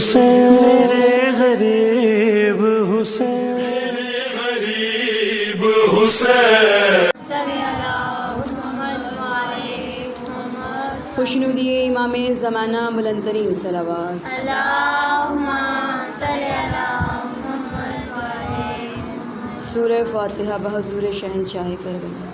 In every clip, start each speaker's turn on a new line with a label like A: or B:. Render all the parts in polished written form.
A: حسین میرے غریب حسین میرے غریب حسین.
B: خوشنودی امام زمانہ بلند ترین صلوات.
C: اللہم صلی علی محمد وعلی.
B: سورہ فاتحہ بحضور شہنشاہ کربلا.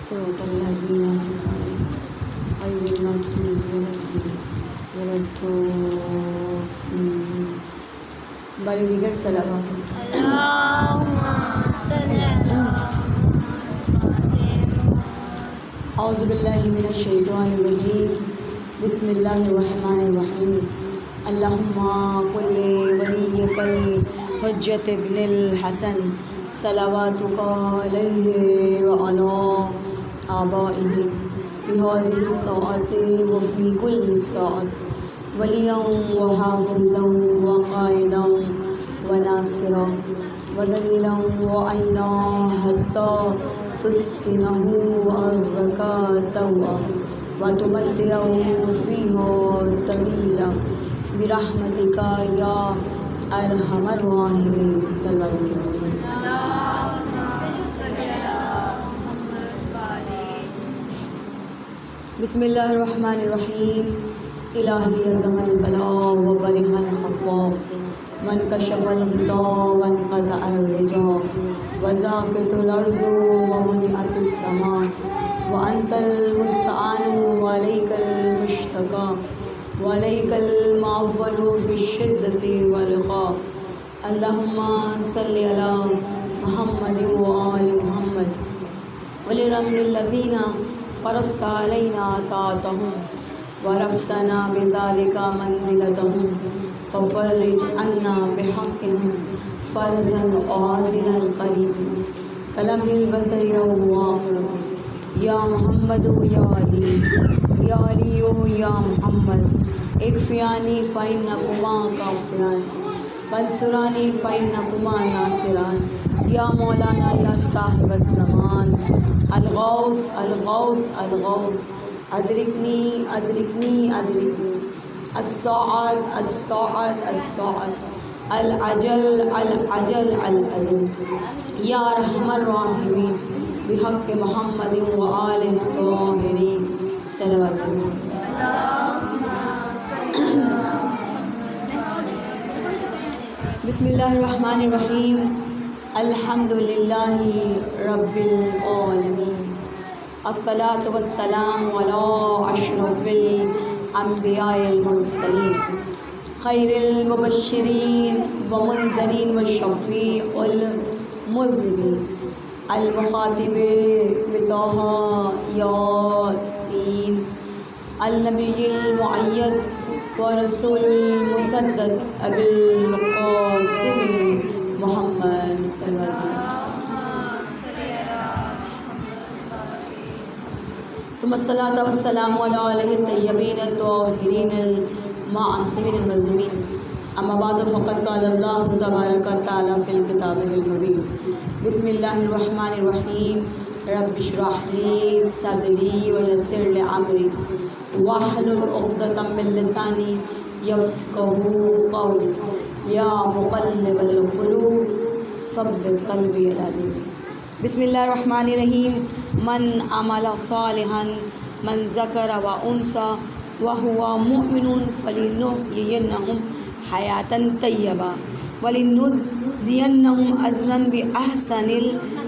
B: صراط الذین انعمت غیر المغضوب علیہم ولا الضالین. باری دیگر صلوات.
C: اللہم صلی علی
B: اعوذ باللہ من الشیطان الرجیم. بسم اللہ الرحمن الرحیم. اللہم قل ولیک الحجۃ ابن الحسن صلواتک علیہ وعلی آبائہ فی هذه الساعة وفی کل ساعة ولیاً وحافظاً وقائداً وناصراً ودلیلاً وعینا حتی تسکنہ ارضک طوعا وتمتعہ فیہا طویلا برحمتک یا ارحم الراحمین. صلی اللہ علیہ وسلم. بسم اللہ الرحمن الرحیم. الہی عظم البلاء و برح الخفاء وانکشف الغطاء وانقطع الرجاء وزاقت الارض ومنعت السماء وانت المستعان وعلیک المشتقى وعلیک المعول فی الشدۃ والرخاء. اللہم صلی علی محمد وآل محمد ولرحم الذین فرضت علینا طاعتهم ورفتنا بذلك منزلتهم ففرج عنا بحقهم فرجا عاجلا قریبا کلمح البصر او آخر. یا محمد یا علی یا علی یا محمد اکفیانی فإنکما کافیان فانصرانی فإنکما ناصران. یا مولانا یا صاحب الزمان الغوث الغوث الغوث ادرکنی ادرکنی ادرکنی الساعد الساعد الساعد العجل العجل العجل. یا ارحم الراحمین بحق محمد وآلہ الطاہرین. صلوات. بسم اللہ الرحمن الرحیم. الحمد للہ رب العالمین. الصلاۃ والسلام علی اشرف الانبیاء المرسلین خیر المبشرین ومنذرین وشفیع المذنبین المخاطب بطہ یاسین النبی المؤید ورسول المسدد ابی القاسم محمد صلی اللہ علیہ وسلم. ثم الصلاۃ والسلام علی آلہ الطیبین الطاہرین المعصومین المظلومین. اما بعد فقد قال اللہ تبارک وتعالی فی کتابہ المبین. بسم اللہ الرحمن الرحیم. رب اشرح لی صدری ویسر لی امری واحلل عقدۃ من لسانی یفقہوا قولی. یا مقلب القلوب ثبت قلبی علی دیک. بسم اللہ الرحمن الرحیم. من عمل صالحا من ذکر و انثى وهو مؤمن فلنحیینہ حیاۃ طیبہ ولنجزینہم اجرا باحسن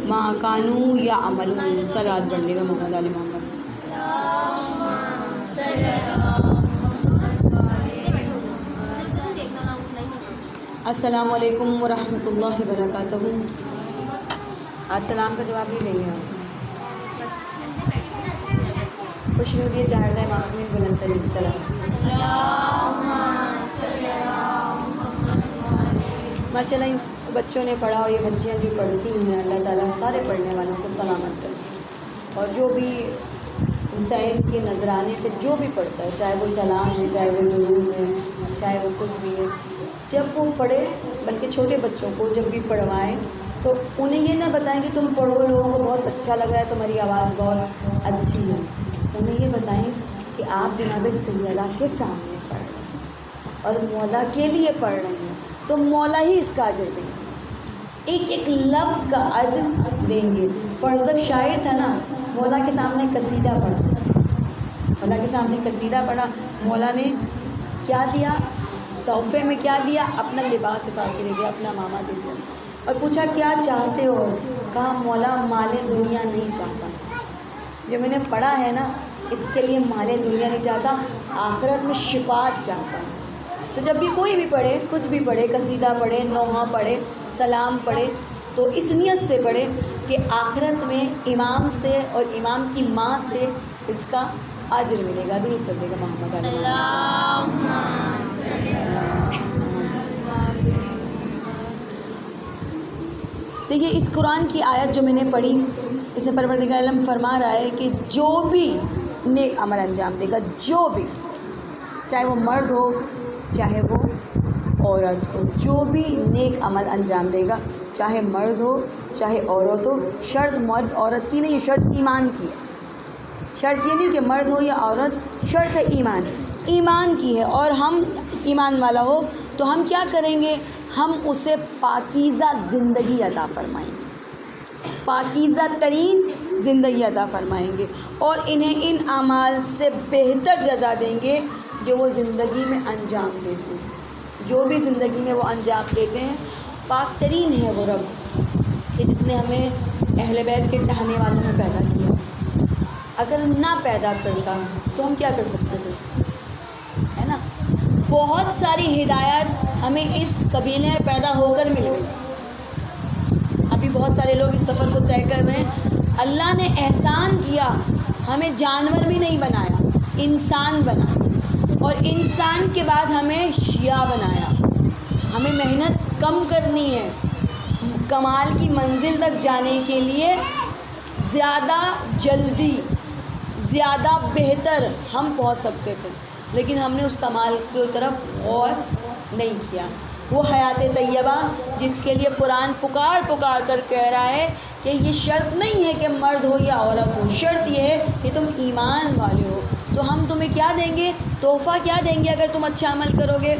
B: ما كانوا یعملون. صلوات پڑھنے کا محمد علی محمد. السلام علیکم ورحمۃ اللہ وبرکاتہ. آج سلام کا جواب نہیں دیں گے آپ. خوش نودی چاہتا ہے معصومین بلند ترین سلام. ماشاء اللہ بچوں نے پڑھا اور یہ بچیاں بھی پڑھتی ہیں. اللہ تعالیٰ سارے پڑھنے والوں کو سلامت کرے. اور جو بھی حسین کے نذرانے سے جو بھی پڑھتا ہے، چاہے وہ سلام ہے، چاہے وہ درود ہے، چاہے وہ کچھ بھی ہے، جب وہ پڑھے، بلکہ چھوٹے بچوں کو جب بھی پڑھوائیں تو انہیں یہ نہ بتائیں کہ تم پڑھو، لوگوں کو بہت اچھا لگ رہا ہے، تمہاری آواز بہت اچھی ہے. انہیں یہ بتائیں کہ آپ جناب سیدہ کے سامنے پڑھ رہے ہیں اور مولا کے لیے پڑھ رہے ہیں، تو مولا ہی اس کا اجر دیں گے، ایک ایک لفظ کا اجر دیں گے. فرزق شاعر تھا نا، مولا کے سامنے قصیدہ پڑھا، مولا کے سامنے قصیدہ پڑھا. مولا نے کیا دیا تحفے میں؟ کیا دیا؟ اپنا لباس اتار کے دے دیا، اپنا ماما دے دیا، اور پوچھا کیا چاہتے ہو؟ کہا مولا مال دنیا نہیں چاہتا، جو میں نے پڑھا ہے نا اس کے لیے مال دنیا نہیں چاہتا، آخرت میں شفاعت چاہتا ہوں. تو جب بھی کوئی بھی پڑھے، کچھ بھی پڑھے، قصیدہ پڑھے، نوحہ پڑھے، سلام پڑھے، تو اس نیت سے پڑھے کہ آخرت میں امام سے اور امام کی ماں سے اس کا اجر ملے گا. درود پڑھ دے گا محمد علیہ. دیکھیے اس قرآن کی آیت جو میں نے پڑھی، اس میں پروردگار عالم فرما رہا ہے کہ جو بھی نیک عمل انجام دے گا، جو بھی، چاہے وہ مرد ہو چاہے وہ عورت ہو، جو بھی نیک عمل انجام دے گا، چاہے مرد ہو چاہے عورت ہو. شرط مرد عورت کی نہیں ہے، شرط ایمان کی ہے. شرط یہ نہیں کہ مرد ہو یا عورت، شرط ہے ایمان کی ہے. اور ہم ایمان والا ہو تو ہم کیا کریں گے؟ ہم اسے پاکیزہ زندگی عطا فرمائیں گے، پاکیزہ ترین زندگی عطا فرمائیں گے، اور انہیں ان اعمال سے بہتر جزا دیں گے جو وہ زندگی میں انجام دیتے ہیں. جو بھی زندگی میں وہ انجام دیتے ہیں، پاک ترین ہے وہ رب کہ جس نے ہمیں اہل بیت کے چاہنے والوں میں پیدا کیا. اگر نہ پیدا کرتا تو ہم کیا کر سکتے تھے، ہے نا؟ بہت ساری ہدایت ہمیں اس قبیلے میں پیدا ہو کر مل گئی. ابھی بہت سارے لوگ اس سفر کو طے کر رہے ہیں. اللہ نے احسان کیا، ہمیں جانور بھی نہیں بنایا، انسان بنایا، اور انسان کے بعد ہمیں شیعہ بنایا. ہمیں محنت کم کرنی ہے، کمال کی منزل تک جانے کے لیے زیادہ جلدی، زیادہ بہتر ہم پہنچ سکتے تھے، لیکن ہم نے اس کمال کی طرف غور نہیں کیا. وہ حیات طیبہ جس کے لیے قرآن پکار کر کہہ رہا ہے کہ یہ شرط نہیں ہے کہ مرد ہو یا عورت ہو، شرط یہ ہے کہ تم ایمان والے ہو. تو ہم تمہیں کیا دیں گے؟ تحفہ کیا دیں گے اگر تم اچھا عمل کرو گے؟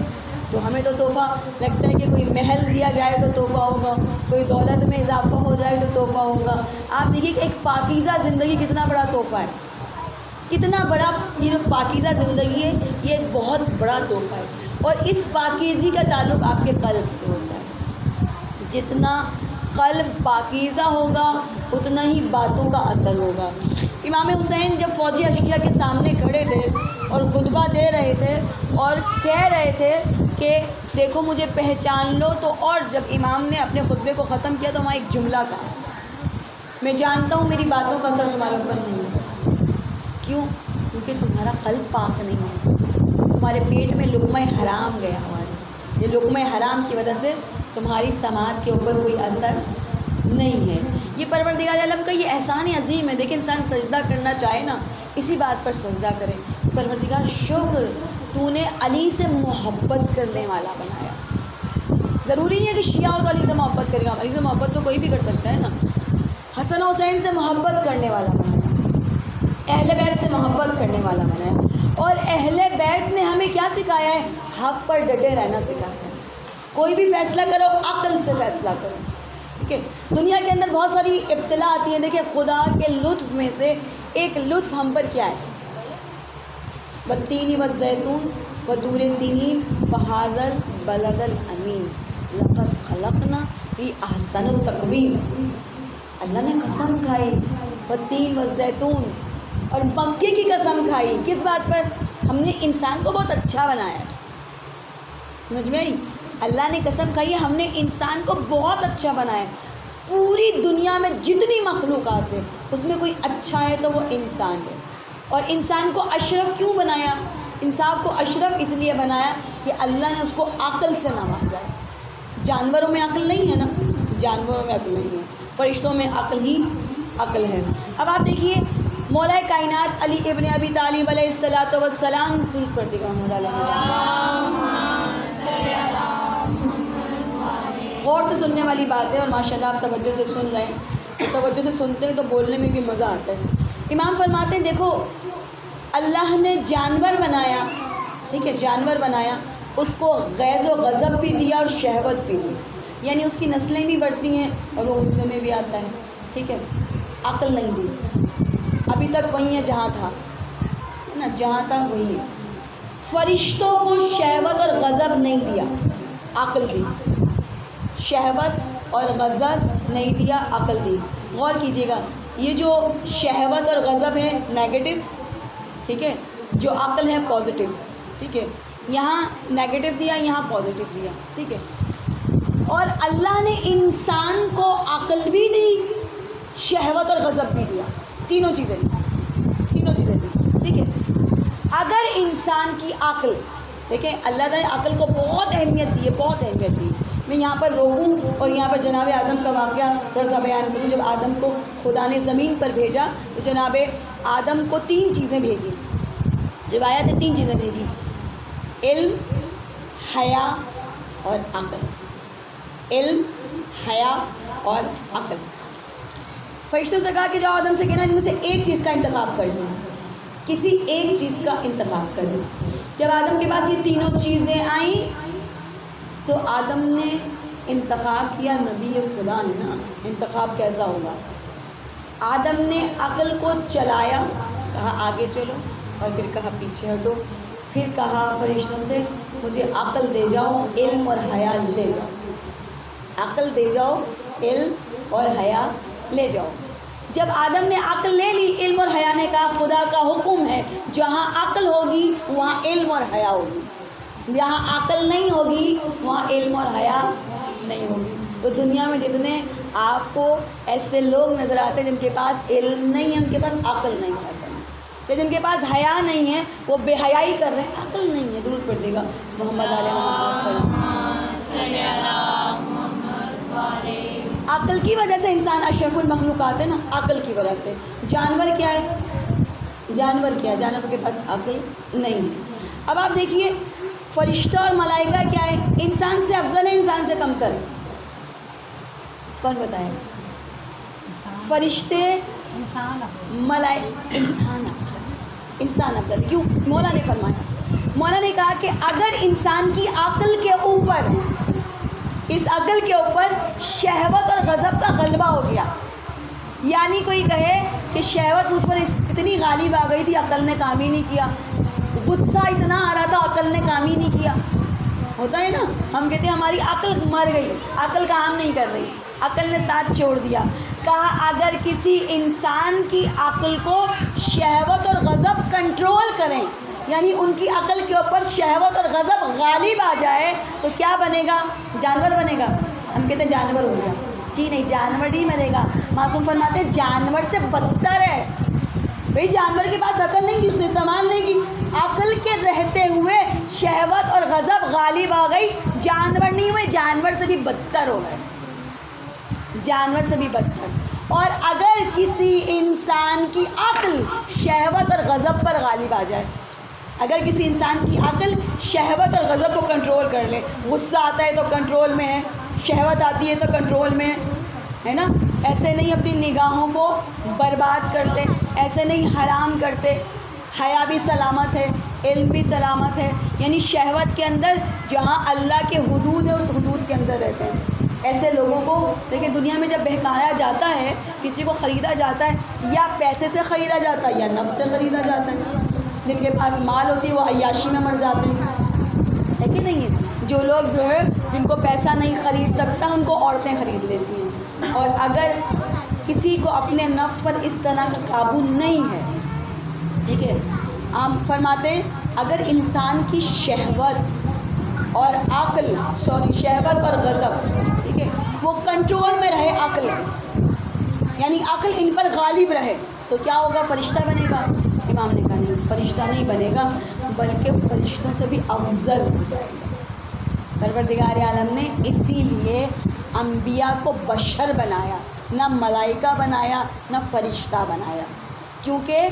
B: تو ہمیں تو تحفہ لگتا ہے کہ کوئی محل دیا جائے تو تحفہ ہوگا، کوئی دولت میں اضافہ ہو جائے تو تحفہ ہوگا. آپ دیکھیے کہ ایک پاکیزہ زندگی کتنا بڑا تحفہ ہے، کتنا بڑا. یہ جو پاکیزہ زندگی ہے یہ ایک بہت بڑا تحفہ ہے، اور اس پاکیزگی کا تعلق آپ کے قلب سے ہوتا ہے. جتنا قلب پاکیزہ ہوگا اتنا ہی باتوں کا اثر ہوگا. امام حسین جب فوجی اشقیاء کے سامنے کھڑے تھے اور خطبہ دے رہے تھے اور کہہ رہے تھے کہ دیکھو مجھے پہچان لو، تو اور جب امام نے اپنے خطبے کو ختم کیا تو وہاں ایک جملہ کہا، میں جانتا ہوں میری باتوں کا اثر تمہارے اوپر نہیں ہے. کیوں؟ کیونکہ تمہارا قلب پاک نہیں ہے، تمہارے پیٹ میں لقمہ حرام گیا ہوا ہے. یہ لقمہ حرام کی وجہ سے تمہاری سماعت کے اوپر کوئی اثر نہیں ہے. یہ پروردگار عالم کا یہ احسان عظیم ہے. دیکھیں انسان سجدہ کرنا چاہے نا، اسی بات پر سجدہ کرے، پروردگار شکر تو نے علی سے محبت کرنے والا بنایا. ضروری ہے کہ شیعہ ہو تو علی سے محبت کرے گا، علی سے محبت تو کوئی بھی کر سکتا ہے نا. حسن و حسین سے محبت کرنے والا بنایا، اہل بیت سے محبت کرنے والا بنایا. اور اہل بیت نے ہمیں کیا سکھایا ہے؟ حق پر ڈٹے رہنا سکھایا ہے. کوئی بھی فیصلہ کرو عقل سے فیصلہ کرو. ٹھیک ہے، دنیا کے اندر بہت ساری ابتلا آتی ہیں. دیکھیں خدا کے لطف میں سے ایک لطف ہم پر کیا ہے؟ والتین والزیتون وطور سینین وہذا البلد الامین لقد خلقنا فی احسن تقویم. اللہ نے قسم کھائی والتین والزیتون، اور مکے کی قسم کھائی. کس بات پر؟ ہم نے انسان کو بہت اچھا بنایا ہے. سمجھ میں آئی؟ اللہ نے قسم کھائی ہے ہم نے انسان کو بہت اچھا بنایا ہے. پوری دنیا میں جتنی مخلوقات ہیں اس میں کوئی اچھا ہے تو وہ انسان ہے. اور انسان کو اشرف کیوں بنایا؟ انسان کو اشرف اس لیے بنایا کہ اللہ نے اس کو عقل سے نوازا ہے. جانوروں میں عقل نہیں ہے نا، جانوروں میں عقل نہیں ہے، فرشتوں میں عقل ہی عقل ہے. اب آپ دیکھیے مولا کائنات علی ابن ابی طالب علیہ الصلوۃ والسلام درود پڑھتے گا مولا علیہ، غور سے سننے والی بات ہے، اور ماشاءاللہ آپ توجہ سے سن رہے ہیں، توجہ سے سنتے ہیں تو بولنے میں بھی مزہ آتا ہے۔ امام فرماتے ہیں دیکھو اللہ نے جانور بنایا، ٹھیک ہے، جانور بنایا، اس کو غیظ و غضب بھی دیا اور شہوت بھی دی، یعنی اس کی نسلیں بھی بڑھتی ہیں اور وہ غصے میں بھی آتا ہے، ٹھیک ہے۔ عقل نہیں دی، ابھی تک وہی ہے جہاں تھا، ہے نا، جہاں تک وہی ہے۔ فرشتوں کو شہوت اور غضب نہیں دیا، عقل دی، شہوت اور غضب نہیں دیا، عقل دی۔ غور کیجیے گا، یہ جو شہوت اور غضب ہے نیگیٹو، ٹھیک ہے، جو عقل ہے پازیٹیو، ٹھیک ہے، یہاں نیگیٹو دیا، یہاں پازیٹیو دیا، ٹھیک ہے۔ اور اللہ نے انسان کو عقل بھی دی، شہوت اور غضب بھی دیا، تینوں چیزیں دی، ٹھیک ہے۔ اگر انسان کی عقل، دیکھیں اللہ تعالیٰ نے عقل کو بہت اہمیت دی ہے، بہت اہمیت دی۔ میں یہاں پر روکوں اور یہاں پر جناب آدم کا واقعہ تھوڑا سا بیان کروں۔ جب آدم کو خدا نے زمین پر بھیجا تو جناب آدم کو 3 چیزیں بھیجی، روایت نے 3 چیزیں بھیجی، علم، حیا اور عقل، علم، حیا اور عقل۔ فرشتوں سے کہا کہ جاؤ آدم سے کہنا ان میں سے ایک چیز کا انتخاب کر لیں، کسی ایک چیز کا انتخاب کر لیں۔ جب آدم کے پاس یہ تینوں چیزیں آئیں تو آدم نے انتخاب کیا، نبی خدا نے نا، انتخاب کیسا ہوگا؟ آدم نے عقل کو چلایا، کہا آگے چلو، اور پھر کہا پیچھے ہٹو، پھر کہا فرشتوں سے مجھے عقل دے جاؤ، علم اور حیا لے جاؤ، عقل دے جاؤ، علم اور حیا لے جاؤ۔ جب آدم نے عقل لے لی، علم اور حیا نے کہا خدا کا حکم ہے جہاں عقل ہوگی وہاں علم اور حیا ہوگی، جہاں عقل نہیں ہوگی وہاں علم اور حیا نہیں ہوگی۔ تو دنیا میں جتنے آپ کو ایسے لوگ نظر آتے ہیں جن کے پاس علم نہیں ہے، ان کے پاس عقل نہیں ہے، جن کے پاس حیا نہیں ہے وہ بے حیائی کر رہے ہیں، عقل نہیں ہے۔ درود پڑھ دے گا محمد علیہ محمد۔ عقل کی وجہ سے انسان اشرف المخلوقات ہے نا، عقل کی وجہ سے۔ جانور کیا ہے؟ جانور کے پاس عقل نہیں ہے۔ اب آپ دیکھیے فرشتہ اور ملائکہ کیا ہے؟ انسان سے افضل ہے، انسان سے کمتر ہے؟ کون بتائے؟ فرشتے، ملائکہ، انسان افضل۔ کیوں؟ مولا نے فرمایا، مولا نے کہا کہ اگر انسان کی عقل کے اوپر، اس عقل کے اوپر شہوت اور غضب کا غلبہ ہو گیا، یعنی کوئی کہے کہ شہوت مجھ پر اتنی غالب آ گئی تھی، عقل نے کام ہی نہیں کیا، غصہ اتنا آ رہا تھا، عقل نے کام ہی نہیں کیا، ہوتا ہے نا، ہم کہتے ہیں ہماری عقل مر گئی، عقل کام نہیں کر رہی، عقل نے ساتھ چھوڑ دیا۔ کہا اگر کسی انسان کی عقل کو شہوت اور غضب کنٹرول کریں، یعنی ان کی عقل کے اوپر شہوت اور غضب غالب آ جائے تو کیا بنے گا؟ جانور بنے گا۔ ہم کہتے ہیں جانور ہو گیا، جی نہیں، جانور نہیں بنے گا۔ معصوم فرماتے ہیں جانور سے بدتر ہے۔ بھئی جانور کے پاس عقل نہیں تھی، اس نے استعمال نہیں کی، عقل کے رہتے ہوئے شہوت اور غضب غالب آ گئی، جانور نہیں ہوئے، جانور سے بھی بدتر ہو گئے، جانور سے بھی بدتر۔ اور اگر کسی انسان کی عقل شہوت اور غضب پر غالب آ جائے، اگر کسی انسان کی عقل شہوت اور غضب کو کنٹرول کر لے، غصہ آتا ہے تو کنٹرول میں ہے، شہوت آتی ہے تو کنٹرول میں ہے نا، ایسے نہیں اپنی نگاہوں کو برباد کرتے، ایسے نہیں حرام کرتے، حیا بھی سلامت ہے، علم بھی سلامت ہے، یعنی شہوت کے اندر جہاں اللہ کے حدود ہے اس حدود کے اندر رہتے ہیں۔ ایسے لوگوں کو دیکھیں دنیا میں جب بہکایا جاتا ہے، کسی کو خریدا جاتا ہے، یا پیسے سے خریدا جاتا ہے یا نفس سے خریدا جاتا ہے۔ جن کے پاس مال ہوتی ہے وہ عیاشی میں مر جاتے ہیں، ہے کہ نہیں ہے؟ جو لوگ جو ہے جن کو پیسہ نہیں خرید سکتا ان کو عورتیں خرید لیتی ہیں۔ اور اگر کسی کو اپنے نفس پر اس طرح کا قابو نہیں ہے، ٹھیک ہے، ہم فرماتے ہیں اگر انسان کی شہوت اور عقل، شہوت اور غضب، ٹھیک ہے، وہ کنٹرول میں رہے، عقل یعنی عقل ان پر غالب رہے تو کیا ہوگا؟ فرشتہ بنے گا؟ امام نے کہا نہیں، فرشتہ نہیں بنے گا، بلکہ فرشتوں سے بھی افضل ہو جائے گا۔ پروردگار عالم نے اسی لیے انبیاء کو بشر بنایا، نہ ملائکہ بنایا نہ فرشتہ بنایا، کیونکہ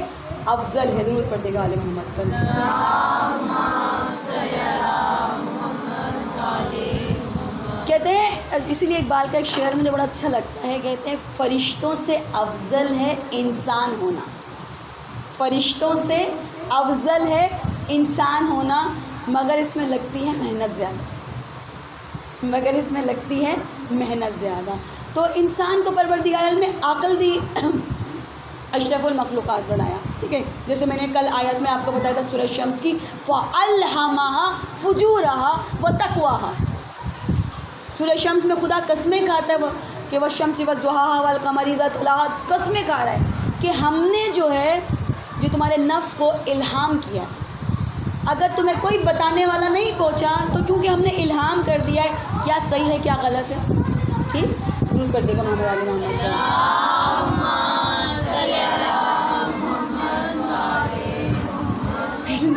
B: افضل ہے۔ درود پڑھ دے گا علی محمد پر۔ کہتے ہیں اسی لیے اقبال کا ایک شعر مجھے بڑا اچھا لگتا ہے، کہتے ہیں فرشتوں سے افضل ہے انسان ہونا، فرشتوں سے افضل ہے انسان ہونا، مگر اس میں لگتی ہے محنت زیادہ، مگر اس میں لگتی ہے محنت زیادہ۔ تو انسان کو پروردگار عالم نے عقل دی، اشرف المخلوقات بنایا، ٹھیک ہے۔ جیسے میں نے کل آیت میں آپ کو بتایا تھا سورہ شمس کی، فَأَلْهَمَهَا فُجُورَهَا وَتَقْوَاهَا۔ سورہ شمس میں خدا قسمیں کھاتا ہے کہ وَالشَّمْسِ وَالضُّحَاهَا وَالْقَمَرِ إِذَا تَلَاهَا، قسمیں کھا رہا ہے کہ ہم نے جو ہے جو تمہارے نفس کو الہام کیا، اگر تمہیں کوئی بتانے والا نہیں پہنچا تو کیونکہ ہم نے الہام کر دیا ہے، کیا صحیح ہے کیا غلط ہے، ٹھیک ضرور کر دے گا محمد علی محمد۔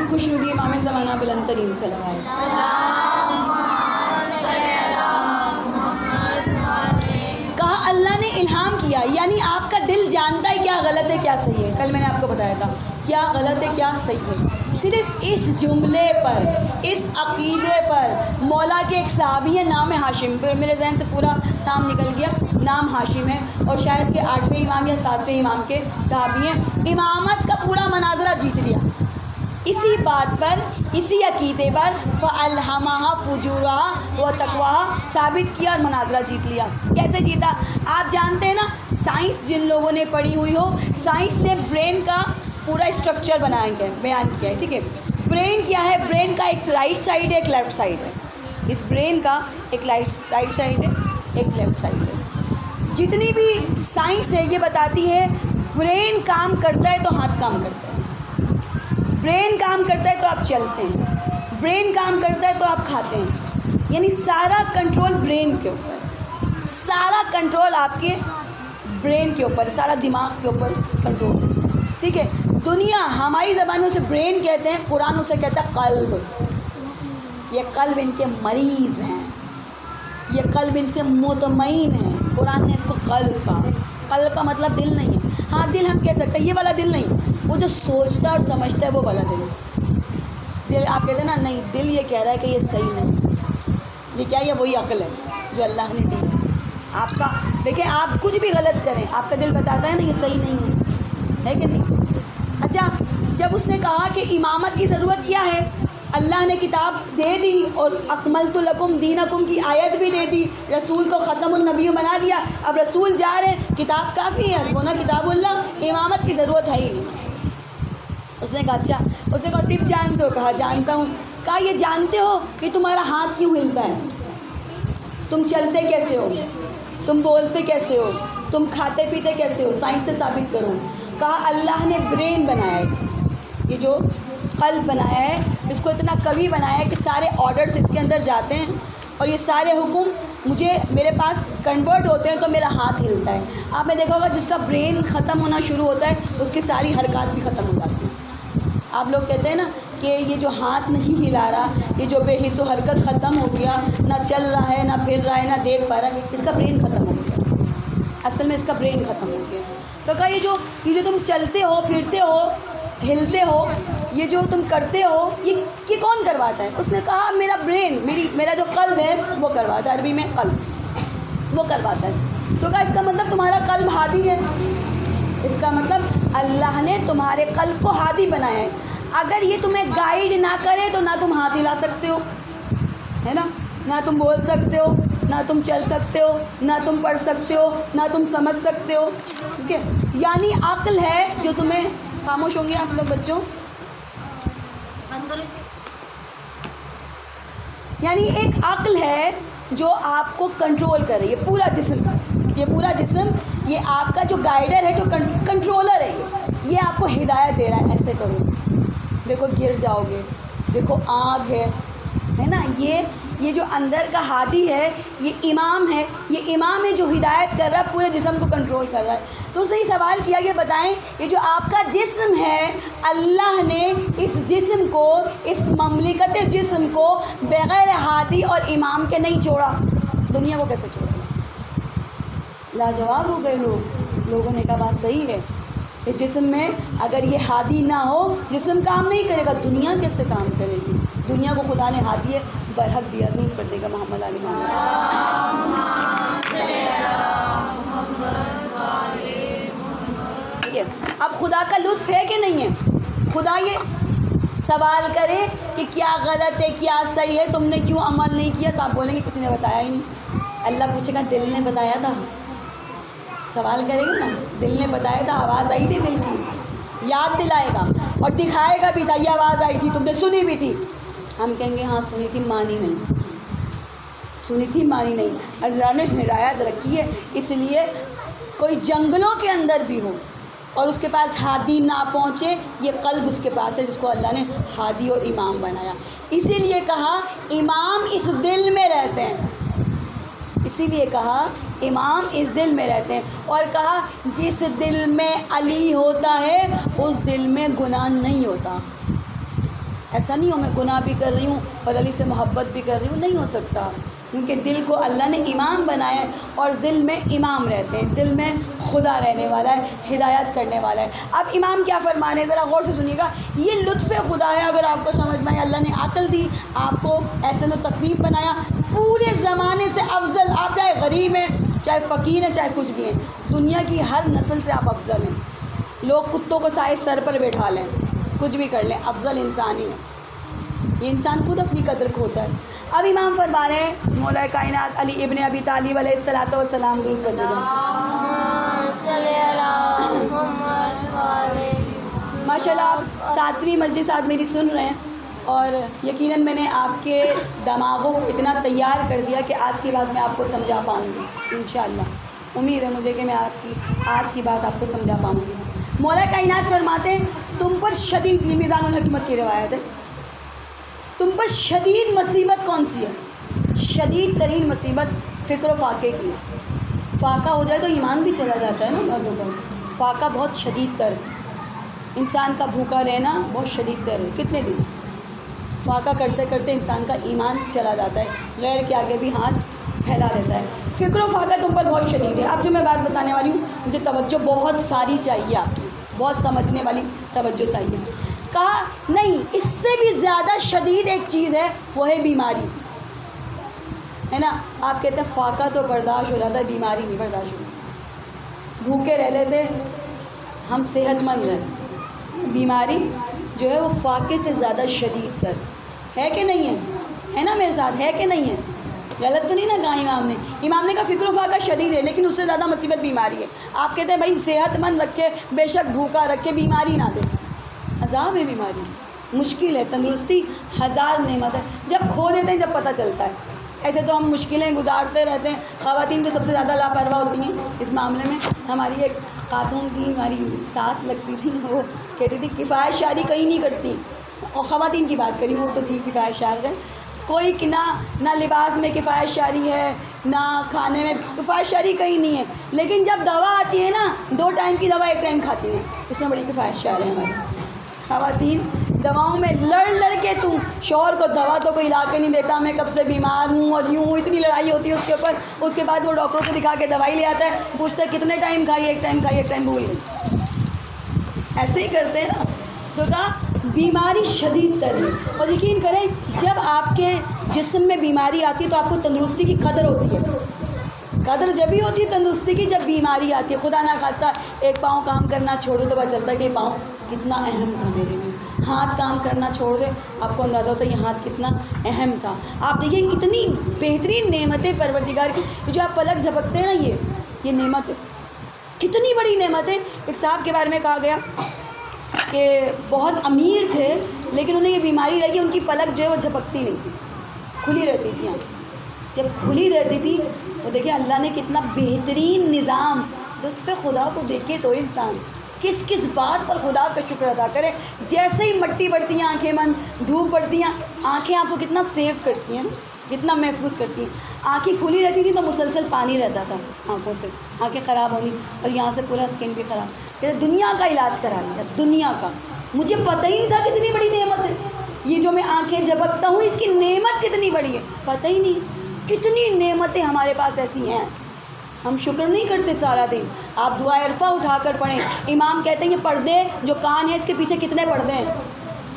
B: خوش ندی امام زمانہ بلند ترین صلوات۔ کہا اللہ نے الہام کیا، یعنی آپ کا دل جانتا ہے کیا غلط ہے کیا صحیح ہے۔ کل میں نے آپ کو بتایا تھا کیا غلط ہے کیا صحیح ہے۔ صرف اس جملے پر، اس عقیدے پر مولا کے ایک صحابی ہیں، نام ہے ہاشم، پھر میرے ذہن سے پورا نام نکل گیا، نام ہاشم ہے اور شاید کہ 8ویں امام یا 7ویں امام کے صحابی ہیں، امامت کا پورا مناظرہ جیت لیا اسی بات پر، اسی عقیدے پر، فَأَلْهَمَهَا فُجُورَهَا وَتَقْوَاهَا ثابت کیا اور مناظرہ جیت لیا۔ کیسے جیتا؟ آپ جانتے ہیں نا، سائنس جن لوگوں نے پڑھی ہوئی ہو، سائنس نے برین کا پورا اسٹرکچر بیان کیا ہے، ٹھیک ہے۔ برین کیا ہے؟ برین کا ایک رائٹ سائڈ ہے ایک لیفٹ سائڈ ہے، اس برین کا ایک رائٹ سائڈ ہے ایک لیفٹ سائڈ ہے۔ جتنی بھی سائنس ہے یہ بتاتی ہے برین کام کرتا ہے تو ہاتھ کام کرتا ہے، برین کام کرتا ہے تو آپ چلتے ہیں، برین کام کرتا ہے تو آپ کھاتے ہیں، یعنی سارا کنٹرول برین کے اوپر، سارا کنٹرول آپ کے برین کے اوپر، سارا دماغ کے اوپر کنٹرول، ٹھیک ہے۔ دنیا ہماری زبانوں سے برین کہتے ہیں، قرآن اسے کہتا ہے قلب، یہ قلب ان کے مریض ہیں، یہ قلب ان سے مطمئن ہے، قرآن نے اس کو قلب کہا۔ قلب کا مطلب دل نہیں ہے، ہاں دل ہم کہہ سکتے ہیں، یہ والا دل نہیں، وہ جو سوچتا اور سمجھتا ہے وہ والا دل ہے۔ دل آپ کہتے ہیں نا نہیں، دل یہ کہہ رہا ہے کہ یہ صحیح نہیں، یہ کیا ہے؟ وہی عقل ہے جو اللہ نے دی آپ کا۔ دیکھیں آپ کچھ بھی غلط کریں، آپ کا دل بتاتا ہے نا یہ صحیح نہیں ہے کہ نہیں؟ اچھا، جب اس نے کہا کہ امامت کی ضرورت کیا ہے، اللہ نے کتاب دے دی اور اکملت لکم دینکم کی آیت بھی دے دی، رسول کو ختم النبی بنا دیا، اب رسول جا رہے ہیں، کتاب کافی ہے، حسبنا کتاب اللہ، امامت کی ضرورت ہے ہی نہیں۔ اس نے کہا اچھا، اس نے کہا ٹپ جانتے ہو؟ کہا جانتا ہوں۔ کہا یہ جانتے ہو کہ تمہارا ہاتھ کیوں ہلتا ہے، تم چلتے کیسے ہو، تم بولتے کیسے ہو، تم کھاتے پیتے کیسے ہو، سائنس سے ثابت کرو۔ کہا اللہ نے برین بنایا ہے، یہ جو قلب بنایا ہے اس کو اتنا قوی بنایا ہے کہ سارے آرڈرز اس کے اندر جاتے ہیں اور یہ سارے حکم مجھے میرے پاس کنورٹ ہوتے ہیں تو میرا ہاتھ ہلتا ہے۔ آپ نے دیکھا ہوگا جس کا برین ختم ہونا شروع ہوتا ہے اس کی ساری حرکات بھی ختم ہو جاتی ہیں۔ آپ لوگ کہتے ہیں نا کہ یہ جو ہاتھ نہیں ہلا رہا، یہ جو بے حس و حرکت ختم ہو گیا، نہ چل رہا ہے نہ پھر رہا ہے نہ دیکھ پا رہا ہے، اس کا برین ختم ہو گیا، اصل میں اس کا برین ختم ہو گیا۔ تو کہا یہ جو تم چلتے ہو پھرتے ہو ہلتے ہو، یہ جو تم کرتے ہو یہ کون کرواتا ہے؟ اس نے کہا میرا برین، میرا جو قلب ہے وہ کرواتا ہے، عربی میں قلب، وہ کرواتا ہے۔ تو کہا اس کا مطلب تمہارا قلب ہادی ہے، اس کا مطلب اللہ نے تمہارے قلب کو ہادی بنایا ہے۔ اگر یہ تمہیں گائیڈ نہ کرے تو نہ تم ہاتھ ہلا سکتے ہو، ہے نا، نہ تم بول سکتے ہو، نہ تم چل سکتے ہو، نہ تم پڑھ سکتے ہو، نہ تم سمجھ سکتے ہو، ٹھیک ہے۔ یعنی عقل ہے جو تمہیں، خاموش ہوں گے آپ لوگ بچوں، یعنی ایک عقل ہے جو آپ کو کنٹرول کرے، یہ پورا جسم یہ آپ کا جو گائیڈر ہے، جو کنٹرولر ہے، یہ آپ کو ہدایت دے رہا ہے ایسے کرو، دیکھو گر جاؤ گے، دیکھو آگ ہے نا، یہ جو اندر کا ہادی ہے یہ امام ہے جو ہدایت کر رہا ہے، پورے جسم کو کنٹرول کر رہا ہے۔ تو اس نے یہ سوال کیا کہ بتائیں یہ جو آپ کا جسم ہے، اللہ نے اس جسم کو، اس مملکت جسم کو بغیر ہادی اور امام کے نہیں چھوڑا، دنیا کو کیسے چھوڑا؟ لاجواب ہو گئے لوگوں نے کہا بات صحیح ہے، کہ جسم میں اگر یہ ہادی نہ ہو جسم کام نہیں کرے گا، دنیا کیسے کام کرے گی؟ دنیا کو خدا نے ہادی برحق دیا، دور کر دے گا محمد علی محمد۔ ہے. اب خدا کا لطف ہے کہ نہیں ہے؟ خدا یہ سوال کرے کہ کیا غلط ہے کیا صحیح ہے، تم نے کیوں عمل نہیں کیا، تو آپ بولیں گے کسی نے بتایا ہی نہیں. اللہ پوچھے گا دل نے بتایا تھا؟ سوال کرے گا نا، دل نے بتایا تھا، آواز آئی تھی دل کی، یاد دلائے گا اور دکھائے گا بھی تھا یہ آواز آئی تھی، تم نے سنی بھی تھی. ہم کہیں گے ہاں سنی تھی، مانی نہیں، سنی تھی مانی نہیں. اللہ نے ہدایت رکھی ہے، اس لیے کوئی جنگلوں کے اندر بھی ہو اور اس کے پاس ہادی نہ پہنچے، یہ قلب اس کے پاس ہے جس کو اللہ نے ہادی اور امام بنایا. اسی لیے کہا امام اس دل میں رہتے ہیں، اسی لیے کہا امام اس دل میں رہتے ہیں. اور کہا جس دل میں علی ہوتا ہے اس دل میں گناہ نہیں ہوتا. ایسا نہیں ہو میں گناہ بھی کر رہی ہوں اور علی سے محبت بھی کر رہی ہوں، نہیں ہو سکتا، کیونکہ دل کو اللہ نے امام بنایا ہے اور دل میں امام رہتے ہیں، دل میں خدا رہنے والا ہے، ہدایت کرنے والا ہے. اب امام کیا فرمانے، ذرا غور سے سنیے گا. یہ لطف خدا ہے، اگر آپ کو سمجھ میں آئے، اللہ نے عقل دی، آپ کو احسن و تکوین بنایا، پورے زمانے سے افضل. آپ چاہے غریب ہیں، چاہے فقیر ہیں، چاہے کچھ بھی ہیں، دنیا کی ہر نسل سے آپ افضل ہیں. لوگ کتوں کو سائے سر پر بیٹھا لیں، کچھ بھی کر لیں، افضل انسان ہی ہے. یہ انسان خود اپنی قدر کھوتا ہے. اب امام فرما رہے ہیں مولا کائنات علی ابن ابی طالب علیہ الصلوۃ والسلام، درود پڑھ دیجیے. ماشاء اللہ آپ 7ویں مجلس آج میری سن رہے ہیں اور یقیناً میں نے آپ کے دماغوں کو اتنا تیار کر دیا کہ آج کی بات میں آپ کو سمجھا پاؤں گی انشاءاللہ. امید ہے مجھے کہ میں آپ کی آج کی بات آپ کو سمجھا پاؤں گی. مولا کائنات فرماتے ہیں تم پر شدید، یہ میزان الحکمت کی روایت ہے، تم پر شدید مصیبت کون سی ہے؟ شدید ترین مصیبت فکر و فاقے کی ہے. فاقہ ہو جائے تو ایمان بھی چلا جاتا ہے نا بعضوں کا. فاقہ بہت شدید تر، انسان کا بھوکا رہنا بہت شدید تر ہے. کتنے دن فاقہ کرتے کرتے انسان کا ایمان چلا جاتا ہے، غیر کے آگے بھی ہاتھ پھیلا دیتا ہے. فکر و فاقہ تم پر بہت شدید ہے. اب جو میں بات بتانے والی ہوں مجھے توجہ بہت ساری چاہیے، آپ کی بہت سمجھنے والی توجہ چاہیے. کہا نہیں، اس سے بھی زیادہ شدید ایک چیز ہے، وہ ہے بیماری، ہے نا. آپ کہتے ہیں فاقہ تو برداشت ہو جاتا ہے، بیماری نہیں برداشت ہوتی. بھوکے رہ لیتے ہم، صحت مند رہے. بیماری جو ہے وہ فاقے سے زیادہ شدید تر ہے کہ نہیں ہے نا؟ میرے ساتھ ہے کہ نہیں ہے؟ غلط تو نہیں نا کہا امام نے؟ امام نے کہا فکر و فاقہ شدید ہے لیکن اس سے زیادہ مصیبت بیماری ہے. آپ کہتے ہیں بھائی صحت مند رکھے، بے شک بھوکا رکھے، بیماری نہ دے. عذاب ہے بیماری، مشکل ہے. تندرستی 1000 نعمت ہے، جب کھو دیتے ہیں جب پتہ چلتا ہے. ایسے تو ہم مشکلیں گزارتے رہتے ہیں. خواتین تو سب سے زیادہ لاپرواہ ہوتی ہیں اس معاملے میں. ہماری ایک خاتون تھی، ہماری ساس لگتی تھی، وہ کہتی تھی کفایت شاری کہیں نہیں کرتی. اور خواتین کی بات کری، وہ تو تھی کفایت شار ہے، کوئی نہ لباس میں کفایت شاری ہے، نہ کھانے میں کفایت شاری کہیں نہیں ہے. لیکن جب دوا آتی ہے نا، 2 ٹائم کی دوا 1 ٹائم کھاتی ہیں، اس میں بڑی کفایت شار ہے ہماری خواتین. دواؤں میں لڑ کے تم شوہر کو دوا تو کوئی لا کے نہیں دیتا، میں کب سے بیمار ہوں اور یوں اتنی لڑائی ہوتی ہے اس کے اوپر. اس کے بعد وہ ڈاکٹر کو دکھا کے دوائی لے آتا ہے، پوچھتا ہے کتنے ٹائم کھائی، 1 ٹائم کھائی، 1 ٹائم بھول گئی. ایسے ہی کرتے ہیں نا. تو کہا بیماری شدید تر ہے. اور یقین کریں جب آپ کے جسم میں بیماری آتی ہے تو آپ کو تندرستی کی قدر ہوتی ہے. قدر جب ہی ہوتی ہے تندرستی کی جب بیماری آتی ہے. خدا نہ خواستہ ایک پاؤں کام کرنا چھوڑ دو تو پتہ چلتا ہے کہ یہ پاؤں کتنا اہم تھا میرے لیے. ہاتھ کام کرنا چھوڑ دے، آپ کو اندازہ ہوتا ہے یہ ہاتھ کتنا اہم تھا. آپ دیکھیے اتنی بہترین نعمتیں پروردگار کی، جو آپ پلک جھپکتے ہیں نا، یہ نعمت کتنی بڑی نعمت ہے. ایک صاحب کے بارے میں کہا گیا کہ بہت امیر تھے لیکن انہیں یہ بیماری لگی، ان کی پلک جو ہے وہ جھپکتی نہیں تھی، کھلی رہتی تھی آنکھیں. جب کھلی رہتی تھی تو دیکھیں اللہ نے کتنا بہترین نظام. لطف خدا کو دیکھے تو انسان کس بات پر خدا کا شکر ادا کرے. جیسے ہی مٹی بڑھتی ہیں آنکھیں بند، دھوپ پڑتی ہیں آنکھیں آپ کو کتنا سیو کرتی ہیں، کتنا محفوظ کرتی ہیں. آنکھیں کھلی رہتی تھی تو مسلسل پانی رہتا تھا آنکھوں سے، آنکھیں خراب ہونی اور یہاں سے پورا اسکن بھی خراب. دنیا کا علاج کرا لیا، دنیا کا. مجھے پتہ ہی نہیں تھا کتنی بڑی نعمت ہے یہ جو میں آنکھیں جھپکتا ہوں، اس کی نعمت کتنی بڑی ہے پتہ ہی نہیں. کتنی نعمتیں ہمارے پاس ایسی ہیں، ہم شکر نہیں کرتے سارا دن. آپ دعا عرفہ اٹھا کر پڑھیں. امام کہتے ہیں یہ پردے جو کان ہے اس کے پیچھے کتنے پردے ہیں،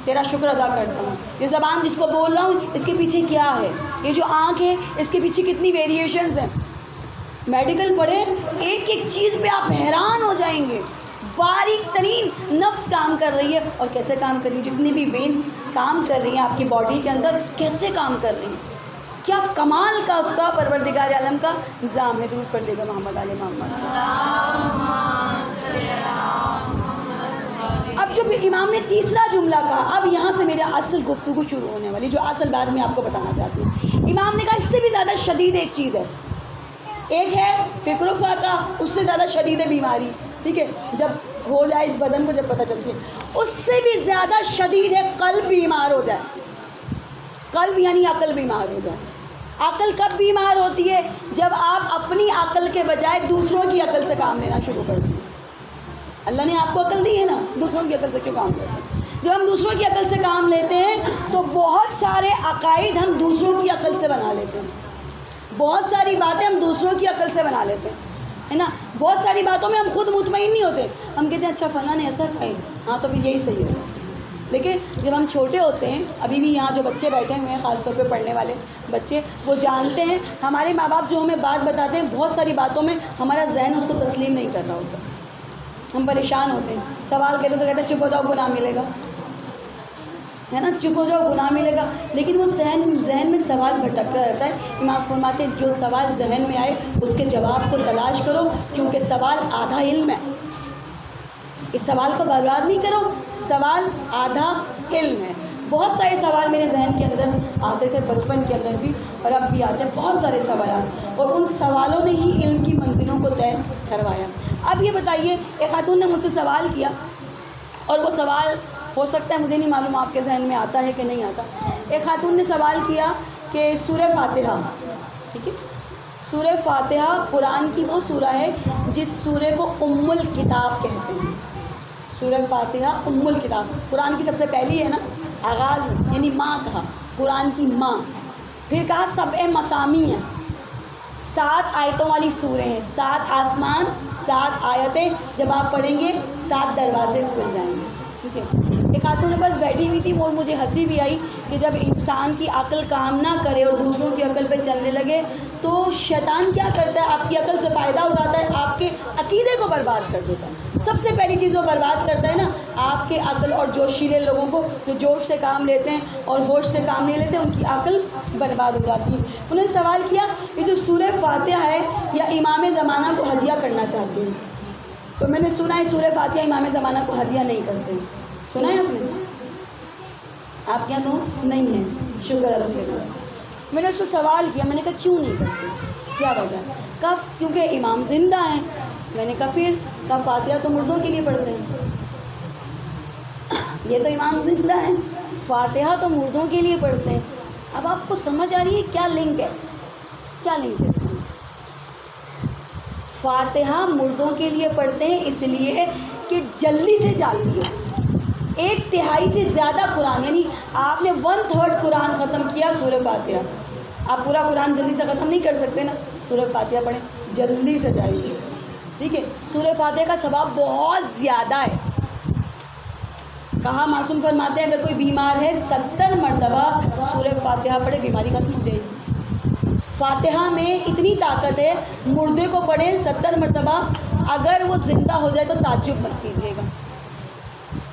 B: تیرا شکر ادا کرتا ہوں. یہ زبان جس کو بول رہا ہوں اس کے پیچھے کیا ہے، یہ جو آنکھ ہے اس کے پیچھے کتنی ویریشنز ہیں. میڈیکل پڑھیں، ایک ایک چیز پہ آپ حیران ہو جائیں گے. باریک ترین نفس کام کر رہی ہے. اور کیسے کام کر رہی ہے؟ جتنی بھی وینس کام کر رہی ہیں آپ کی باڈی کے اندر کیسے کام کر رہی ہیں. کیا کمال کا اس کا پروردگار عالم کا نظام ہے. درود پڑھ دے گا محمد علی محمد. اب جو امام نے تیسرا جملہ کہا، اب یہاں سے میرا اصل گفتگو شروع ہونے والی، جو اصل بات میں آپ کو بتانا چاہتی ہوں. امام نے کہا اس سے بھی زیادہ شدید ایک چیز ہے. ایک ہے فکر و فاقہ، اس سے زیادہ شدید ہے بیماری. ٹھیک ہے، جب ہو جائے بدن کو جب پتہ چلتی ہے. اس سے بھی زیادہ شدید ہے قلب بیمار ہو جائے. قلب یعنی عقل بیمار ہو جائے. عقل کب بیمار ہوتی ہے؟ جب آپ اپنی عقل کے بجائے دوسروں کی عقل سے کام لینا شروع کر دیں. اللہ نے آپ کو عقل دی ہے نا، دوسروں کی عقل سے کیوں کام لیتے ہیں؟ جب ہم دوسروں کی عقل سے کام لیتے ہیں تو بہت سارے عقائد ہم دوسروں کی عقل سے بنا لیتے ہیں. بہت ساری باتیں ہم دوسروں کی عقل سے بنا لیتے ہیں، ہے نا. بہت ساری باتوں میں ہم خود مطمئن نہیں ہوتے. ہم کہتے ہیں اچھا فلاں نے ایسا کہا ہے، ہاں تو پھر یہی صحیح ہے. دیکھیں جب ہم چھوٹے ہوتے ہیں، ابھی بھی یہاں جو بچے بیٹھے ہوئے ہیں خاص طور پہ پڑھنے والے بچے، وہ جانتے ہیں ہمارے ماں باپ جو ہمیں بات بتاتے ہیں بہت ساری باتوں میں ہمارا ذہن اس کو تسلیم نہیں کرتا ہوتا. ہم پریشان ہوتے ہیں. سوال کہتے تو کہتے ہیں چپ ہو جاؤ گناہ ملے گا، ہے نا، چپ ہو جاؤ گناہ ملے گا. لیکن وہ ذہن میں سوال بھٹکتا رہتا ہے. امام فرماتے ہیں جو سوال ذہن میں آئے اس کے جواب کو تلاش کرو، کیونکہ سوال آدھا علم ہے. اس سوال کو برباد نہیں کرو، سوال آدھا علم ہے. بہت سارے سوال میرے ذہن کے اندر آتے تھے بچپن کے اندر بھی، اور اب بھی آتے ہیں بہت سارے سوالات، اور ان سوالوں نے ہی علم کی منزلوں کو طے کروایا. اب یہ بتائیے، ایک خاتون نے مجھ سے سوال کیا، اور وہ سوال ہو سکتا ہے مجھے نہیں معلوم آپ کے ذہن میں آتا ہے کہ نہیں آتا. ایک خاتون نے سوال کیا کہ سورہ فاتحہ، ٹھیک ہے، سورہ فاتحہ قرآن کی وہ سورہ ہے جس سورہ کو ام الکتاب کہتے ہیں. سورہ فاتحہ ام الکتاب، قرآن کی سب سے پہلی ہے نا، آغاز یعنی ماں کہا، قرآن کی ماں. پھر کہا سبع مثانی ہیں، 7 آیتوں والی سورہ ہیں. 7 آسمان، 7 آیتیں، جب آپ پڑھیں گے 7 دروازے کھل جائیں گے. ٹھیک ہے. ایک خاتون نے بس بیٹھی ہوئی تھی، اور مجھے ہنسی بھی آئی کہ جب انسان کی عقل کام نہ کرے اور دوسروں کی عقل پہ چلنے لگے تو شیطان کیا کرتا ہے؟ آپ کی عقل سے فائدہ اٹھاتا ہے، آپ کے عقیدے کو برباد کر دیتا ہے. سب سے پہلی چیز وہ برباد کرتا ہے نا، آپ کے عقل. اور جوشیلے لوگوں کو جو جوش سے کام لیتے ہیں اور ہوش سے کام نہیں لیتے، ان کی عقل برباد ہو جاتی ہے. انہوں نے سوال کیا کہ جو سورہ فاتحہ ہے یا امام زمانہ کو ہدیہ کرنا چاہتے ہیں. تو میں نے سنا ہے سورہ فاتحہ امام زمانہ کو ہدیہ نہیں کرتے. سنا ہے آپ نے؟ آپ کیا تو نہیں ہے، شکر الحمدللہ. میں نے اس سے سوال کیا، میں نے کہا کیوں نہیں کرتے، کیا وجہ؟ کہا کیونکہ امام زندہ ہیں. میں نے کہا پھر؟ کہا فاتحہ تو مردوں کے لیے پڑھتے ہیں. یہ تو امام زندہ ہیں، فاتحہ تو مردوں کے لیے پڑھتے ہیں. اب آپ کو سمجھ آ رہی ہے کیا لنک ہے؟ کیا لنک ہے اس کا؟ فاتحہ مردوں کے لیے پڑھتے ہیں اس لیے کہ جلدی سے چلتی ہے. 1/3 سے زیادہ قرآن، یعنی آپ نے 1/3 قرآن ختم کیا سورہ فاتحہ. آپ پورا قرآن جلدی سے ختم نہیں کر سکتے نا، سورہ فاتحہ پڑھیں، جلدی سے جائے گی. ٹھیک ہے. سورہ فاتحہ کا ثواب بہت زیادہ ہے. کہا معصوم فرماتے ہیں اگر کوئی بیمار ہے 70 مرتبہ سورہ فاتحہ پڑھے بیماری ختم ہو جائے گی. فاتحہ میں اتنی طاقت ہے، مردے کو پڑھیں 70 مرتبہ، اگر وہ زندہ ہو جائے تو تعجب مت کیجیے گا.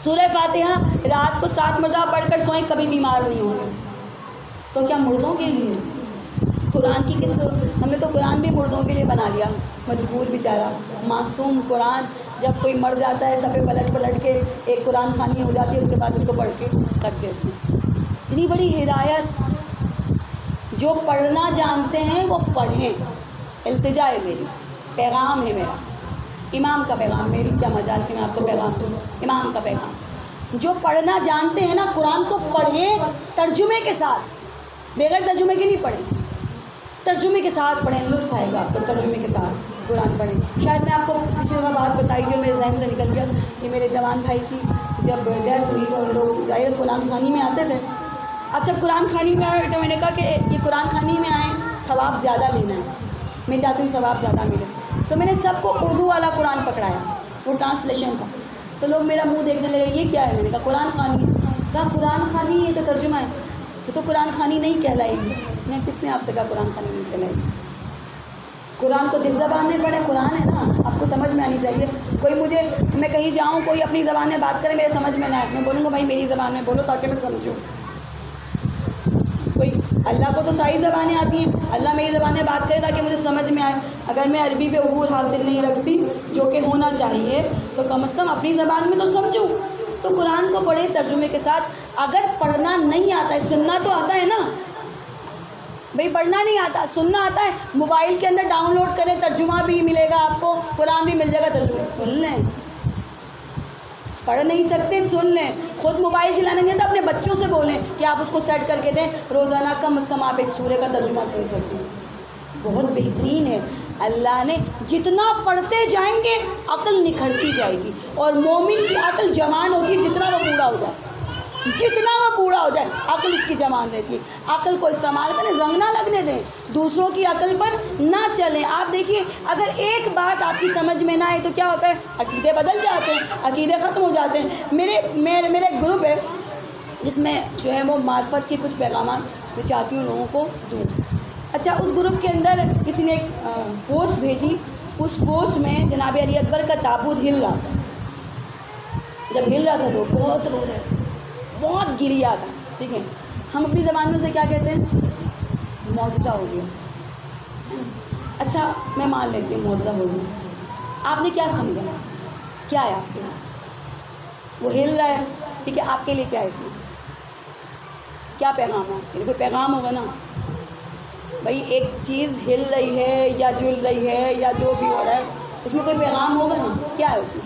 B: سورہ فاتحہ رات کو 7 مرتبہ پڑھ کر سوئیں، کبھی بیمار نہیں ہوں گے. تو کیا مردوں کے لیے؟ قرآن کی کس، ہم نے تو قرآن بھی مردوں کے لیے بنا لیا، مجبور بیچارہ معصوم. قرآن جب کوئی مر جاتا ہے صفحے پلٹ کے ایک قرآن خوانی ہو جاتی ہے، اس کے بعد اس کو پڑھ کے رکھ دیتے ہیں. اتنی بڑی ہدایت. جو پڑھنا جانتے ہیں وہ پڑھیں. التجا ہے میری، پیغام ہے میرا، امام کا پیغام. میری کیا مجال کہ میں آپ کو پیغام دوں، امام کا پیغام. جو پڑھنا جانتے ہیں نا قرآن کو پڑھیں ترجمے کے ساتھ، بغیر ترجمے کے نہیں پڑھیں، ترجمے کے ساتھ پڑھیں. لطف آئے گا آپ کو ترجمے کے ساتھ قرآن پڑھیں. شاید میں آپ کو پچھلی دفعہ بات بتائی تھی اور میرے ذہن سے نکل گیا کہ میرے جوان بھائی کی جب ڈیتھ ہوئی اور لوگ ظاہر قرآن خوانی میں آتے تھے. اب جب قرآن خوانی میں آئے تو میں نے کہا کہ یہ قرآن خوانی میں آئیں، ثواب زیادہ لینا ہے، میں چاہتی ہوں ثواب زیادہ ملے. تو میں نے سب کو اردو والا قرآن پکڑایا، وہ ٹرانسلیشن کا. تو لوگ میرا منہ دیکھنے لگے یہ کیا ہے؟ میں نے کہا قرآن خوانی ہے. کہا قرآن خوانی یہ تو ترجمہ ہے، یہ تو قرآن خوانی نہیں کہلائے گی. میں کس نے آپ سے کہا قرآن خوانی نہیں کہلائے گی؟ قرآن کو جس زبان میں پڑھیں، قرآن ہے نا، آپ کو سمجھ میں آنی چاہیے. کوئی مجھے، میں کہیں جاؤں، کوئی اپنی زبان میں بات کرے، میرے سمجھ میں نہ آئے، میں بولوں گا بھائی میری زبان میں بولو تاکہ میں سمجھوں. کوئی اللہ کو تو ساری زبانیں آتی ہیں، اللہ میری زبان میں بات کرے تاکہ مجھے سمجھ میں آئے. اگر میں عربی پہ عبور حاصل نہیں رکھتی جو کہ ہونا چاہیے تو کم از کم اپنی زبان میں تو سمجھوں. تو قرآن کو پڑھے ترجمے کے ساتھ. اگر پڑھنا نہیں آتا ہے، سننا تو آتا ہے نا بھئی، پڑھنا نہیں آتا، سننا آتا ہے. موبائل کے اندر ڈاؤن لوڈ کریں، ترجمہ بھی ملے گا آپ کو، قرآن بھی مل جائے گا ترجمہ. سن لیں. پڑھ نہیں سکتے سن لیں. خود موبائل چلانے میں تو اپنے بچوں سے بولیں کہ آپ اس کو سیٹ کر کے دیں، روزانہ کم از کم آپ ایک سورے کا ترجمہ سن سکتے ہیں. بہت بہترین ہے. اللہ نے جتنا پڑھتے جائیں گے عقل نکھرتی جائے گی. اور مومن کی عقل جوان ہوتی ہے جتنا وہ بوڑھا ہو جائے، جتنا وہ بوڑھا ہو جائے عقل اس کی جوان رہتی ہے. عقل کو استعمال کریں، زنگ نہ لگنے دیں، دوسروں کی عقل پر نہ چلیں. آپ دیکھیے اگر ایک بات آپ کی سمجھ میں نہ آئے تو کیا ہوتا ہے؟ عقیدے بدل جاتے ہیں، عقیدے ختم ہو جاتے ہیں. میرا ایک گروپ ہے جس میں جو ہے وہ معرفت کے کچھ پیغامات میں چاہتی ہوں لوگوں کو دوں. اچھا، اس گروپ کے اندر کسی نے ایک پوسٹ بھیجی. اس پوسٹ میں جناب علی اکبر کا تابوت ہل رہا تھا. جب ہل رہا تھا تو بہت رو رہے، بہت گریا تھا. ٹھیک ہے، ہم اپنی زبان میں اسے کیا کہتے ہیں؟ معجزہ ہو گیا. اچھا میں مان لیتی ہوں معجزہ ہو گیا. آپ نے کیا سمجھا؟ کیا ہے آپ کے لیے؟ وہ ہل رہا ہے، ٹھیک ہے، آپ کے لیے کیا ہے اس میں؟ کیا پیغام ہے آپ کے لیے؟ کوئی پیغام ہوگا نا بھائی. ایک چیز ہل رہی ہے یا جل رہی ہے یا جو بھی ہو رہا ہے اس میں کوئی پیغام ہوگا نا. کیا ہے اس میں؟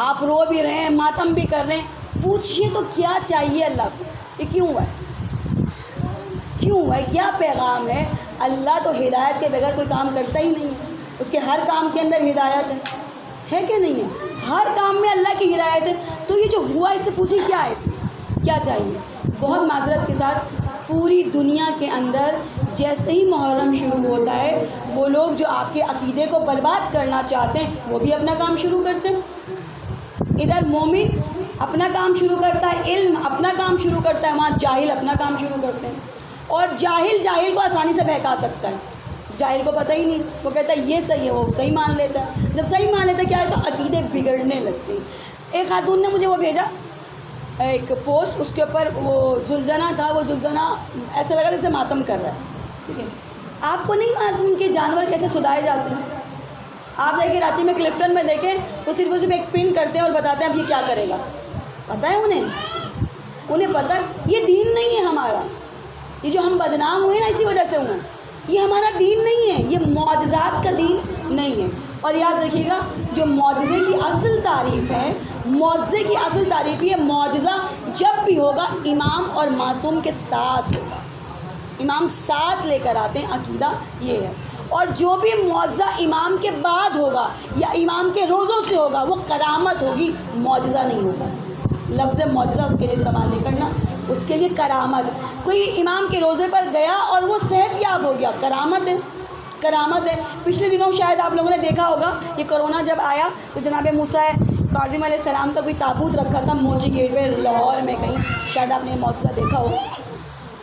B: آپ رو بھی رہے ہیں، ماتم بھی کر رہے ہیں، پوچھئے تو کیا چاہیے اللہ کو؟ یہ کیوں ہوا ہے؟ کیوں ہوا ہے؟ کیا پیغام ہے؟ اللہ تو ہدایت کے بغیر کوئی کام کرتا ہی نہیں ہے. اس کے ہر کام کے اندر ہدایت ہے کہ نہیں ہے؟ ہر کام میں اللہ کی ہدایت ہے. تو یہ جو ہوا اس سے پوچھیں کیا ہے، اس میں کیا چاہیے؟ بہت معذرت کے ساتھ پوری دنیا کے اندر جیسے ہی محرم شروع ہوتا ہے وہ لوگ جو آپ کے عقیدے کو برباد کرنا چاہتے ہیں وہ بھی اپنا کام شروع کرتے ہیں. ادھر مومن اپنا کام شروع کرتا ہے، علم اپنا کام شروع کرتا ہے، وہاں جاہل اپنا کام شروع کرتے ہیں. اور جاہل کو آسانی سے بہکا سکتا ہے. جاہل کو پتہ ہی نہیں، وہ کہتا ہے یہ صحیح ہے، وہ صحیح مان لیتا ہے. جب صحیح مان لیتا ہے کیا ہے تو عقیدے بگڑنے لگتے ہیں. ایک خاتون نے مجھے وہ بھیجا ایک پوسٹ، اس کے اوپر وہ زلزلہ تھا. وہ زلزلہ ایسا لگا جیسے ماتم کر رہا ہے. ٹھیک ہے، آپ کو نہیں معلوم کہ جانور کیسے سدائے جاتے ہیں؟ آپ دیکھیں کراچی میں کلفٹن میں دیکھیں وہ صرف ایک پن کرتے ہیں اور بتاتے ہیں اب یہ کیا کرے گا. پتہ ہے انہیں پتہ ہے یہ دین نہیں ہے ہمارا. یہ جو ہم بدنام ہوئے نا اسی وجہ سے ہوئے. یہ ہمارا دین نہیں ہے، یہ معجزات کا دین نہیں ہے. اور یاد رکھیے گا جو معجزے کی اصل تعریف ہے، معجزے کی اصل تعریف یہ معجزہ جب بھی ہوگا امام اور معصوم کے ساتھ ہوگا. امام ساتھ لے کر آتے ہیں، عقیدہ یہ ہے. اور جو بھی معجزہ امام کے بعد ہوگا یا امام کے روزوں سے ہوگا وہ کرامت ہوگی، معجزہ نہیں ہوگا. لفظ معجزہ اس کے لیے استعمال نہیں کرنا، اس کے لیے کرامت. کوئی امام کے روزے پر گیا اور وہ صحت یاب ہو گیا، کرامت ہے، کرامت ہے. پچھلے دنوں شاید آپ لوگوں نے دیکھا ہوگا یہ کرونا جب آیا تو جناب موسیٰ کاظم علیہ السلام کا کوئی تابوت رکھا تھا موچی گیٹ پہ لاہور میں کہیں، شاید آپ نے معجزہ دیکھا ہو.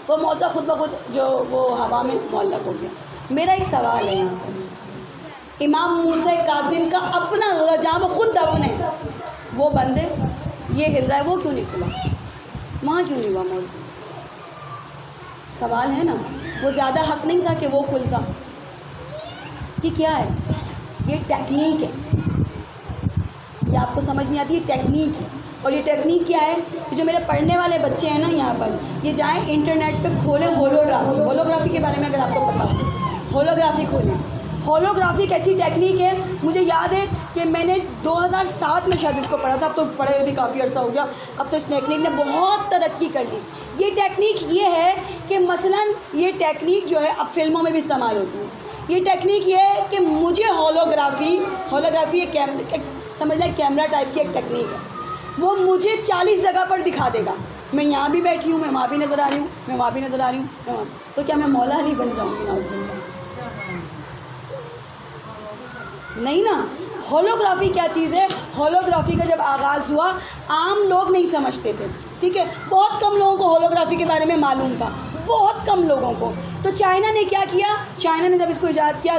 B: وہ معجزہ خود بخود جو وہ ہوا میں معلق ہو گیا. میرا ایک سوال ہے یہاں پر، امام موسیٰ کاظم کا اپنا روزہ جہاں وہ خود دفن ہے، وہ بندے یہ ہل رہا ہے وہ کیوں نہیں کھلا؟ وہاں کیوں نہیں ہوا موجود؟ سوال ہے نا. وہ زیادہ حق نہیں تھا کہ وہ کھلتا. یہ کیا ہے؟ یہ ٹیکنیک ہے. یہ آپ کو سمجھ نہیں آتی، یہ ٹیکنیک ہے. اور یہ ٹیکنیک کیا ہے کہ جو میرے پڑھنے والے بچے ہیں نا یہاں پر، یہ جائیں انٹرنیٹ پہ کھولیں ہولوگرافی. ہولوگرافی کے بارے میں اگر آپ کو پتا ہو، ہولوگرافی کھولیں. ہولوگرافی ایک ایسی ٹیکنیک ہے، مجھے یاد ہے کہ میں نے 2007 میں شاید اس کو پڑھا تھا. اب تو پڑھے ہوئے بھی کافی عرصہ ہو گیا. اب تو اس ٹیکنیک نے بہت ترقی کر لی. یہ ٹیکنیک یہ ہے کہ مثلاً یہ ٹیکنیک جو ہے اب فلموں میں بھی استعمال ہوتی ہے. یہ ٹیکنیک یہ ہے کہ مجھے ہولوگرافی ایک سمجھ لیں کیمرہ ٹائپ کی ایک ٹیکنیک ہے. وہ مجھے 40 جگہ پر دکھا دے گا. میں یہاں بھی بیٹھی ہوں، میں وہاں بھی نظر آ رہی ہوں، میں وہاں بھی نظر آ رہی ہوں. تو کیا میں مولا علی بن جاؤں گی؟ ناز باللہ نہیں نا. ہولوگرافی کیا چیز ہے؟ ہولوگرافی کا جب آغاز ہوا عام لوگ نہیں سمجھتے تھے. ٹھیک ہے، بہت کم لوگوں کو ہولوگرافی کے بارے میں معلوم تھا. بہت کم لوگوں کو. تو چائنا نے کیا کیا؟ چائنا نے جب اس کو ایجاد کیا،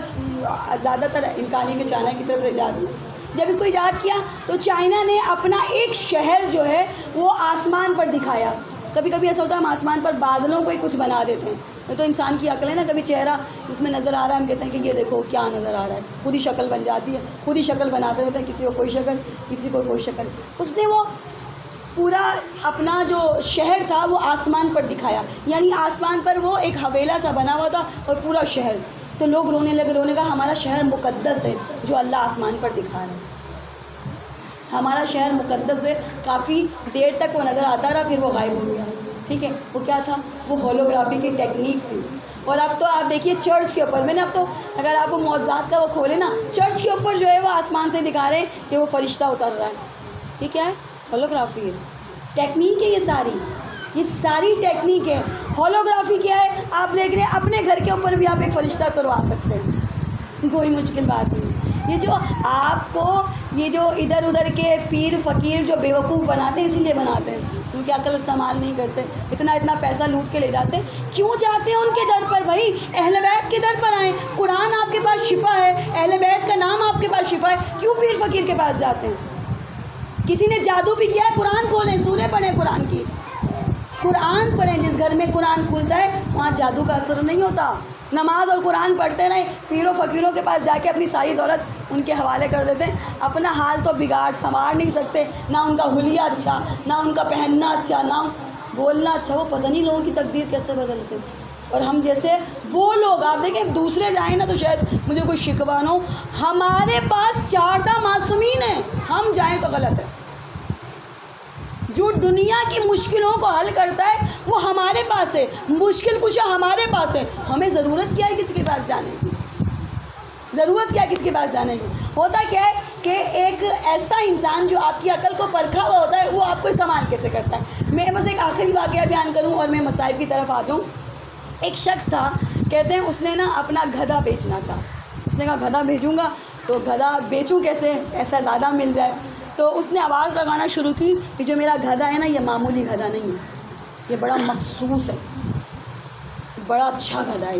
B: زیادہ تر امکان ہے کہ چائنا کی طرف سے ایجاد ہوا. جب اس کو ایجاد کیا تو چائنا نے اپنا ایک شہر جو ہے وہ آسمان پر دکھایا. کبھی کبھی ایسا ہوتا ہے ہم آسمان پر بادلوں کو ہی کچھ بنا دیتے ہیں. یہ تو انسان کی عقل ہے نا، کبھی چہرہ اس میں نظر آ رہا ہے ہم کہتے ہیں کہ یہ دیکھو کیا نظر آ رہا ہے، خود ہی شکل بن جاتی ہے، خود ہی شکل بناتے رہتے ہیں، کسی کو کوئی شکل، کسی کو کوئی شکل. اس نے وہ پورا اپنا جو شہر تھا وہ آسمان پر دکھایا، یعنی آسمان پر وہ ایک حویلا سا بنا ہوا تھا اور پورا شہر. تو لوگ رونے لگے، رونے کا ہمارا شہر مقدس ہے جو اللہ آسمان پر دکھا رہا ہے، ہمارا شہر مقدس ہے. کافی دیر تک وہ نظر آتا رہا، پھر وہ غائب ہو گیا. ٹھیک ہے، وہ کیا تھا؟ وہ ہولوگرافی کی ٹیکنیک تھی. اور اب تو آپ دیکھیے چرچ کے اوپر، میں نے اب تو اگر آپ وہ معجزات کا وہ کھولے نا، چرچ کے اوپر جو ہے وہ آسمان سے دکھا رہے ہیں کہ وہ فرشتہ اتر رہا ہے. یہ کیا ہے؟ ہولوگرافی ہے، ٹیکنیک ہے یہ ساری ٹیکنیک ہے. ہولوگرافی کیا ہے؟ آپ دیکھ رہے ہیں اپنے گھر کے اوپر بھی آپ ایک فرشتہ اتروا سکتے ہیں، کوئی مشکل بات نہیں. یہ جو آپ کو یہ جو ادھر ادھر کے پیر فقیر جو بیوقوف بناتے ہیں، اسی لیے بناتے ہیں کیونکہ عقل استعمال نہیں کرتے، اتنا پیسہ لوٹ کے لے جاتے ہیں. کیوں جاتے ہیں ان کے در پر؟ بھائی اہل بیت کے در پر آئیں، قرآن آپ کے پاس شفا ہے، اہل بیت کا نام آپ کے پاس شفا ہے، کیوں پیر فقیر کے پاس جاتے ہیں؟ کسی نے جادو بھی کیا ہے؟ قرآن کھولیں، سوریں پڑھیں قرآن کی، قرآن پڑھیں. جس گھر میں قرآن کھلتا ہے وہاں جادو کا اثر نہیں ہوتا. نماز اور قرآن پڑھتے رہیں، پیروں فقیروں کے پاس جا کے اپنی ساری دولت ان کے حوالے کر دیتے ہیں. اپنا حال تو بگاڑ سنوار نہیں سکتے، نہ ان کا حلیہ اچھا، نہ ان کا پہننا اچھا، نہ بولنا اچھا. وہ پتہ نہیں لوگوں کی تقدیر کیسے بدلتے. اور ہم جیسے وہ لوگ، آپ دیکھیں دوسرے جائیں نا تو شاید مجھے کوئی شکوہ نہ ہو، ہمارے پاس 14 معصومین ہیں، ہم جائیں تو غلط ہے. جو دنیا کی مشکلوں کو حل کرتا ہے وہ ہمارے پاس ہے، مشکل کشا ہمارے پاس ہے. ہمیں ضرورت کیا ہے کسی کے پاس جانے کی؟ ضرورت کیا ہے کسی کے پاس جانے کی؟ ہوتا کیا ہے کہ ایک ایسا انسان جو آپ کی عقل کو پرکھا ہوا ہوتا ہے وہ آپ کو استعمال کیسے کرتا ہے. میں بس ایک آخری واقعہ بیان کروں اور میں مصائب کی طرف آ جاؤں. ایک شخص تھا، کہتے ہیں اس نے نا اپنا گدھا بیچنا چاہا. اس نے کہا گدھا بھیجوں گا تو گدھا بیچوں کیسے، ایسا زیادہ مل جائے. تو اس نے آواز لگانا شروع کی کہ جو میرا گدھا ہے نا یہ معمولی گدھا نہیں ہے، یہ بڑا مخصوص ہے، بڑا اچھا گدھا ہے.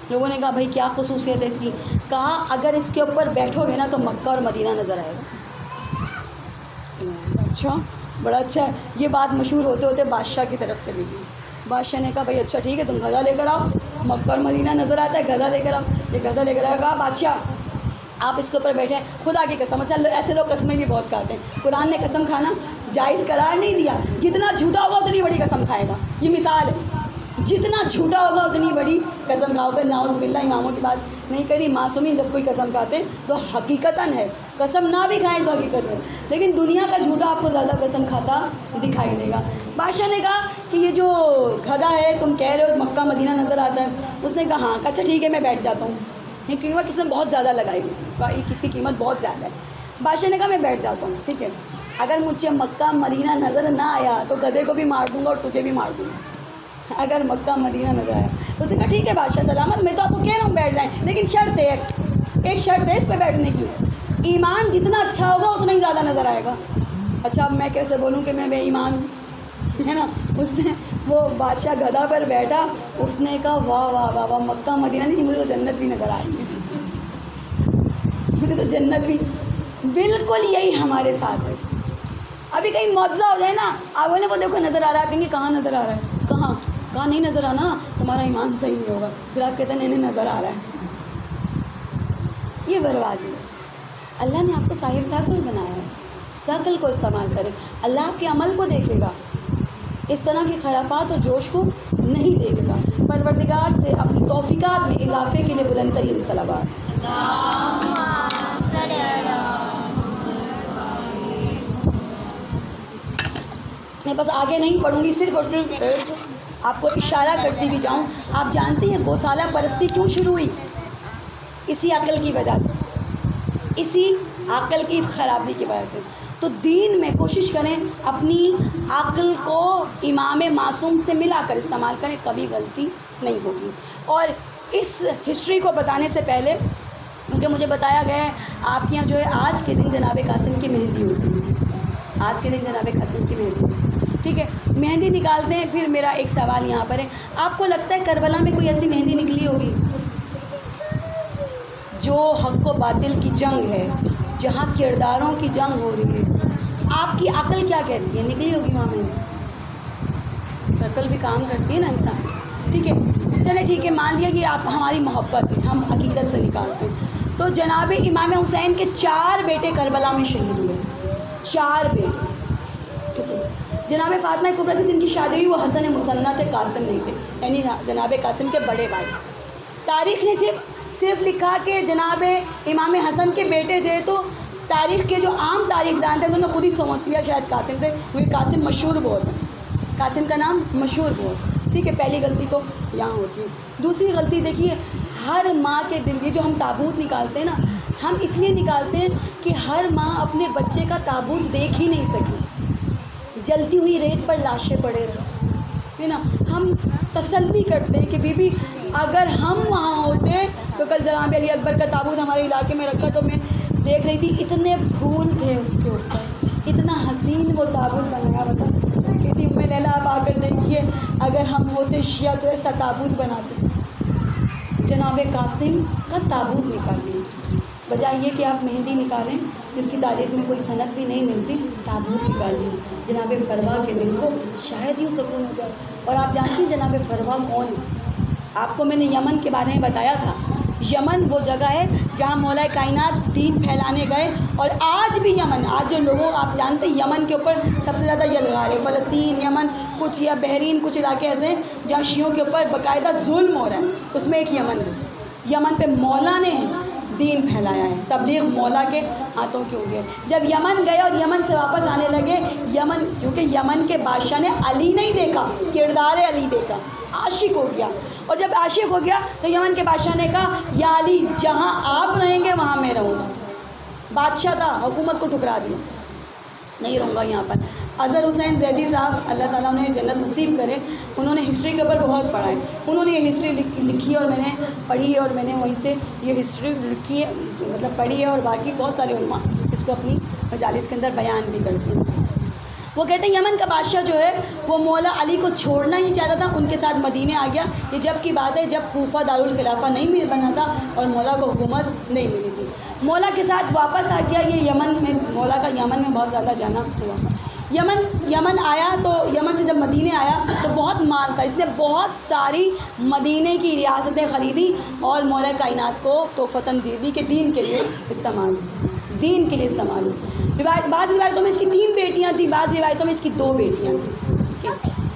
B: لوگوں نے کہا بھائی کیا خصوصیت ہے اس کی؟ کہا اگر اس کے اوپر بیٹھو گے نا تو مکہ اور مدینہ نظر آئے گا. اچھا، بڑا اچھا ہے. یہ بات مشہور ہوتے ہوتے بادشاہ کی طرف چلی گئی. بادشاہ نے کہا بھائی اچھا ٹھیک ہے، تم گدھا لے کر آؤ، مکہ اور مدینہ نظر آتا ہے، گدھا لے کر آؤ. یہ گدھا لے کر آیا. کہا بادشاہ آپ اس کے اوپر بیٹھے، خدا کی قسم. اچھا ایسے لوگ قسمیں بھی بہت کھاتے ہیں. قرآن نے قسم کھانا جائز قرار نہیں دیا. جتنا جھوٹا ہوگا اتنی بڑی قسم کھائے گا. یہ مثال ہے، جتنا جھوٹا ہوگا اتنی بڑی قسم کھاؤ گے. نعوذ باللہ، اماموں کی بات نہیں کری. معصومین جب کوئی قسم کھاتے ہیں تو حقیقتاً ہے، قسم نہ بھی کھائیں تو حقیقت ہے. لیکن دنیا کا جھوٹا آپ کو زیادہ قسم کھاتا دکھائی دے گا. بادشاہ نے کہا کہ یہ جو گدھا ہے تم کہہ رہے ہو مکہ مدینہ نظر آتا ہے. اس نے کہا ہاں. اچھا ٹھیک ہے میں بیٹھ جاتا ہوں. یہ قیمت کس نے بہت زیادہ لگائی ہے، کس کی قیمت بہت زیادہ ہے. بادشاہ نے کہا میں بیٹھ جاتا ہوں. ٹھیک ہے، اگر مجھے مکہ مدینہ نظر نہ آیا تو گدھے کو بھی مار دوں گا اور تجھے بھی مار دوں گا. اگر مکہ مدینہ نظر آیا تو اس نے کہا ٹھیک ہے بادشاہ سلامت، میں تو آپ کو کہہ رہا ہوں بیٹھ جائیں، لیکن شرط ہے، ایک شرط ہے اس پہ بیٹھنے کی، ایمان جتنا اچھا ہوگا اتنا ہی زیادہ نظر آئے گا. اچھا اب میں کیسے بولوں کہ میں بے ایمان ہوں، ہے نا. اس نے وہ بادشاہ گدھا پر بیٹھا. اس نے کہا واہ واہ واہ واہ، مکہ مدینہ نہیں، مجھے تو جنت بھی نظر آئی، مجھے تو جنت بھی. بالکل یہی ہمارے ساتھ ہے. ابھی کہیں معجزہ ہو جائے نا، آپ بولے وہ دیکھو نظر آ رہا ہے، کہیں گے کہاں نظر آ رہا ہے، کہاں نہیں نظر آنا، تمہارا ایمان صحیح نہیں ہوگا. پھر آپ کہتے ہیں نہیں نظر آ رہا ہے. یہ بربادی ہے. اللہ نے آپ کو صاحب عقل بنایا ہے، اس عقل کو استعمال کریں. اللہ آپ کے عمل کو دیکھے گا، اس طرح کی خرافات اور جوش کو نہیں دیکھے گا. پروردگار سے اپنی توفیقات میں اضافے کے لیے بلند ترین صلوات. میں بس آگے نہیں پڑھوں گی، صرف اور صرف آپ کو اشارہ کرتی بھی جاؤں. آپ جانتے ہیں گوسالہ پرستی کیوں شروع ہوئی؟ اسی عقل کی وجہ سے، اسی عقل کی خرابی کی وجہ سے. تو دین میں کوشش کریں اپنی عقل کو امام معصوم سے ملا کر استعمال کریں، کبھی غلطی نہیں ہوگی. اور اس ہسٹری کو بتانے سے پہلے، کیونکہ مجھے بتایا گیا ہے آپ کے یہاں جو ہے آج کے دن جناب قاسم کی مہندی ہوتی ہے، آج کے دن جناب قاسم کی مہندی. ٹھیک ہے، مہندی نکالتے ہیں. پھر میرا ایک سوال یہاں پر ہے، آپ کو لگتا ہے کربلا میں کوئی ایسی مہندی نکلی ہوگی جو حق و باطل کی جنگ ہے، جہاں کرداروں کی جنگ ہو رہی ہے؟ آپ کی عقل کیا کہتی ہے؟ نکلی ہوگی وہاں مہندی؟ عقل بھی کام کرتی ہے نا انسان. ٹھیک ہے، چلے ٹھیک ہے، مان لیا کہ آپ ہماری محبت ہے، ہم عقیدت سے نکالتے ہیں. تو جناب امام حسین کے 4 بیٹے کربلا میں شہید ہوئے. 4 بیٹے. جناب فاطمہ کبریٰ سے جن کی شادی ہوئی وہ حسن مثنیٰ تھے، قاسم نہیں تھے، یعنی جناب قاسم کے بڑے بھائی. تاریخ نے صرف لکھا کہ جناب امام حسن کے بیٹے تھے، تو تاریخ کے جو عام تاریخ دان تھے انہوں نے خود ہی سمجھ لیا شاید قاسم تھے، کیونکہ قاسم مشہور بہت ہے، قاسم کا نام مشہور بہت. ٹھیک ہے، پہلی غلطی تو یہاں ہوتی ہے. دوسری غلطی دیکھیے، ہر ماں کے دل کی جو ہم تابوت نکالتے ہیں نا، ہم اس لیے نکالتے ہیں کہ ہر ماں اپنے بچے کا تابوت دیکھ ہی نہیں سکی. جلتی ہوئی ریت پر لاشیں پڑے رہے، ہے نا. ہم تسلی کرتے ہیں کہ بی بی اگر ہم وہاں ہوتے تو کل جناب علی اکبر کا تابوت ہمارے علاقے میں رکھا تو میں دیکھ رہی تھی اتنے پھول تھے اس کے اوپر، اتنا حسین وہ تابوت بنایا. کہتی ام لیلا آپ آ کر دیکھیے اگر ہم ہوتے شیعہ تو ایسا تابوت بناتے. جناب قاسم کا تابوت نکالیے، بجائے یہ کہ آپ مہندی نکالیں جس کی تاریخ میں کوئی صنعت بھی نہیں ملتی. تابوت نکالیے. جناب فروا کے دل کو شاید یوں سکون ہو جائے. اور آپ جانتی ہیں جناب فروا کون ہے؟ آپ کو میں نے یمن کے بارے میں بتایا تھا. یمن وہ جگہ ہے جہاں مولا کائنات دین پھیلانے گئے، اور آج بھی یمن، آج جو لوگوں آپ جانتے ہیں یمن کے اوپر سب سے زیادہ یلغار ہے. فلسطین، یمن کچھ، یا بحرین کچھ علاقے ایسے ہیں جہاں شیعوں کے اوپر باقاعدہ ظلم ہو رہا ہے. اس میں ایک یمن ہے. یمن پہ مولا نے دین پھیلایا ہے، تبلیغ مولا کے ہاتھوں کی ہوئی ہے. جب یمن گئے اور یمن سے واپس آنے لگے، یمن کیونکہ یمن کے بادشاہ نے علی نہیں دیکھا، کردار علی دیکھا، عاشق ہو گیا. اور جب عاشق ہو گیا تو یمن کے بادشاہ نے کہا یا علی جہاں آپ رہیں گے وہاں میں رہوں گا. بادشاہ تھا، حکومت کو ٹھکرا دیا، نہیں رہوں گا یہاں پر. اظہر حسین زیدی صاحب اللہ تعالیٰ انہیں جنت نصیب کرے، انہوں نے ہسٹری کے اوپر بہت پڑھا ہے. انہوں نے یہ ہسٹری لکھی اور میں نے پڑھی ہے، اور میں نے وہیں سے یہ ہسٹری لکھی ہے، مطلب پڑھی ہے. اور باقی بہت سارے علماء اس کو اپنی مجالس کے اندر بیان بھی کرتے ہیں. وہ کہتے ہیں یمن کا بادشاہ جو ہے وہ مولا علی کو چھوڑنا ہی چاہتا تھا، ان کے ساتھ مدینے آ گیا. یہ جب کی بات ہے جب کوفہ دارالخلافہ نہیں بنا تھا اور مولا کو حکومت نہیں ملی تھی. مولا کے ساتھ واپس آ گیا. یہ یمن میں مولا کا یمن میں بہت زیادہ جانا ہوا. یمن آیا تو یمن سے جب مدینے آیا تو بہت مال تھا، اس نے بہت ساری مدینے کی ریاستیں خریدی اور مولا کائنات کو تحفتاً دے دی کہ دین کے لیے استعمال بعض روایتوں میں اس کی 3 بیٹیاں تھیں، بعض روایتوں میں اس کی 2 بیٹیاں تھیں.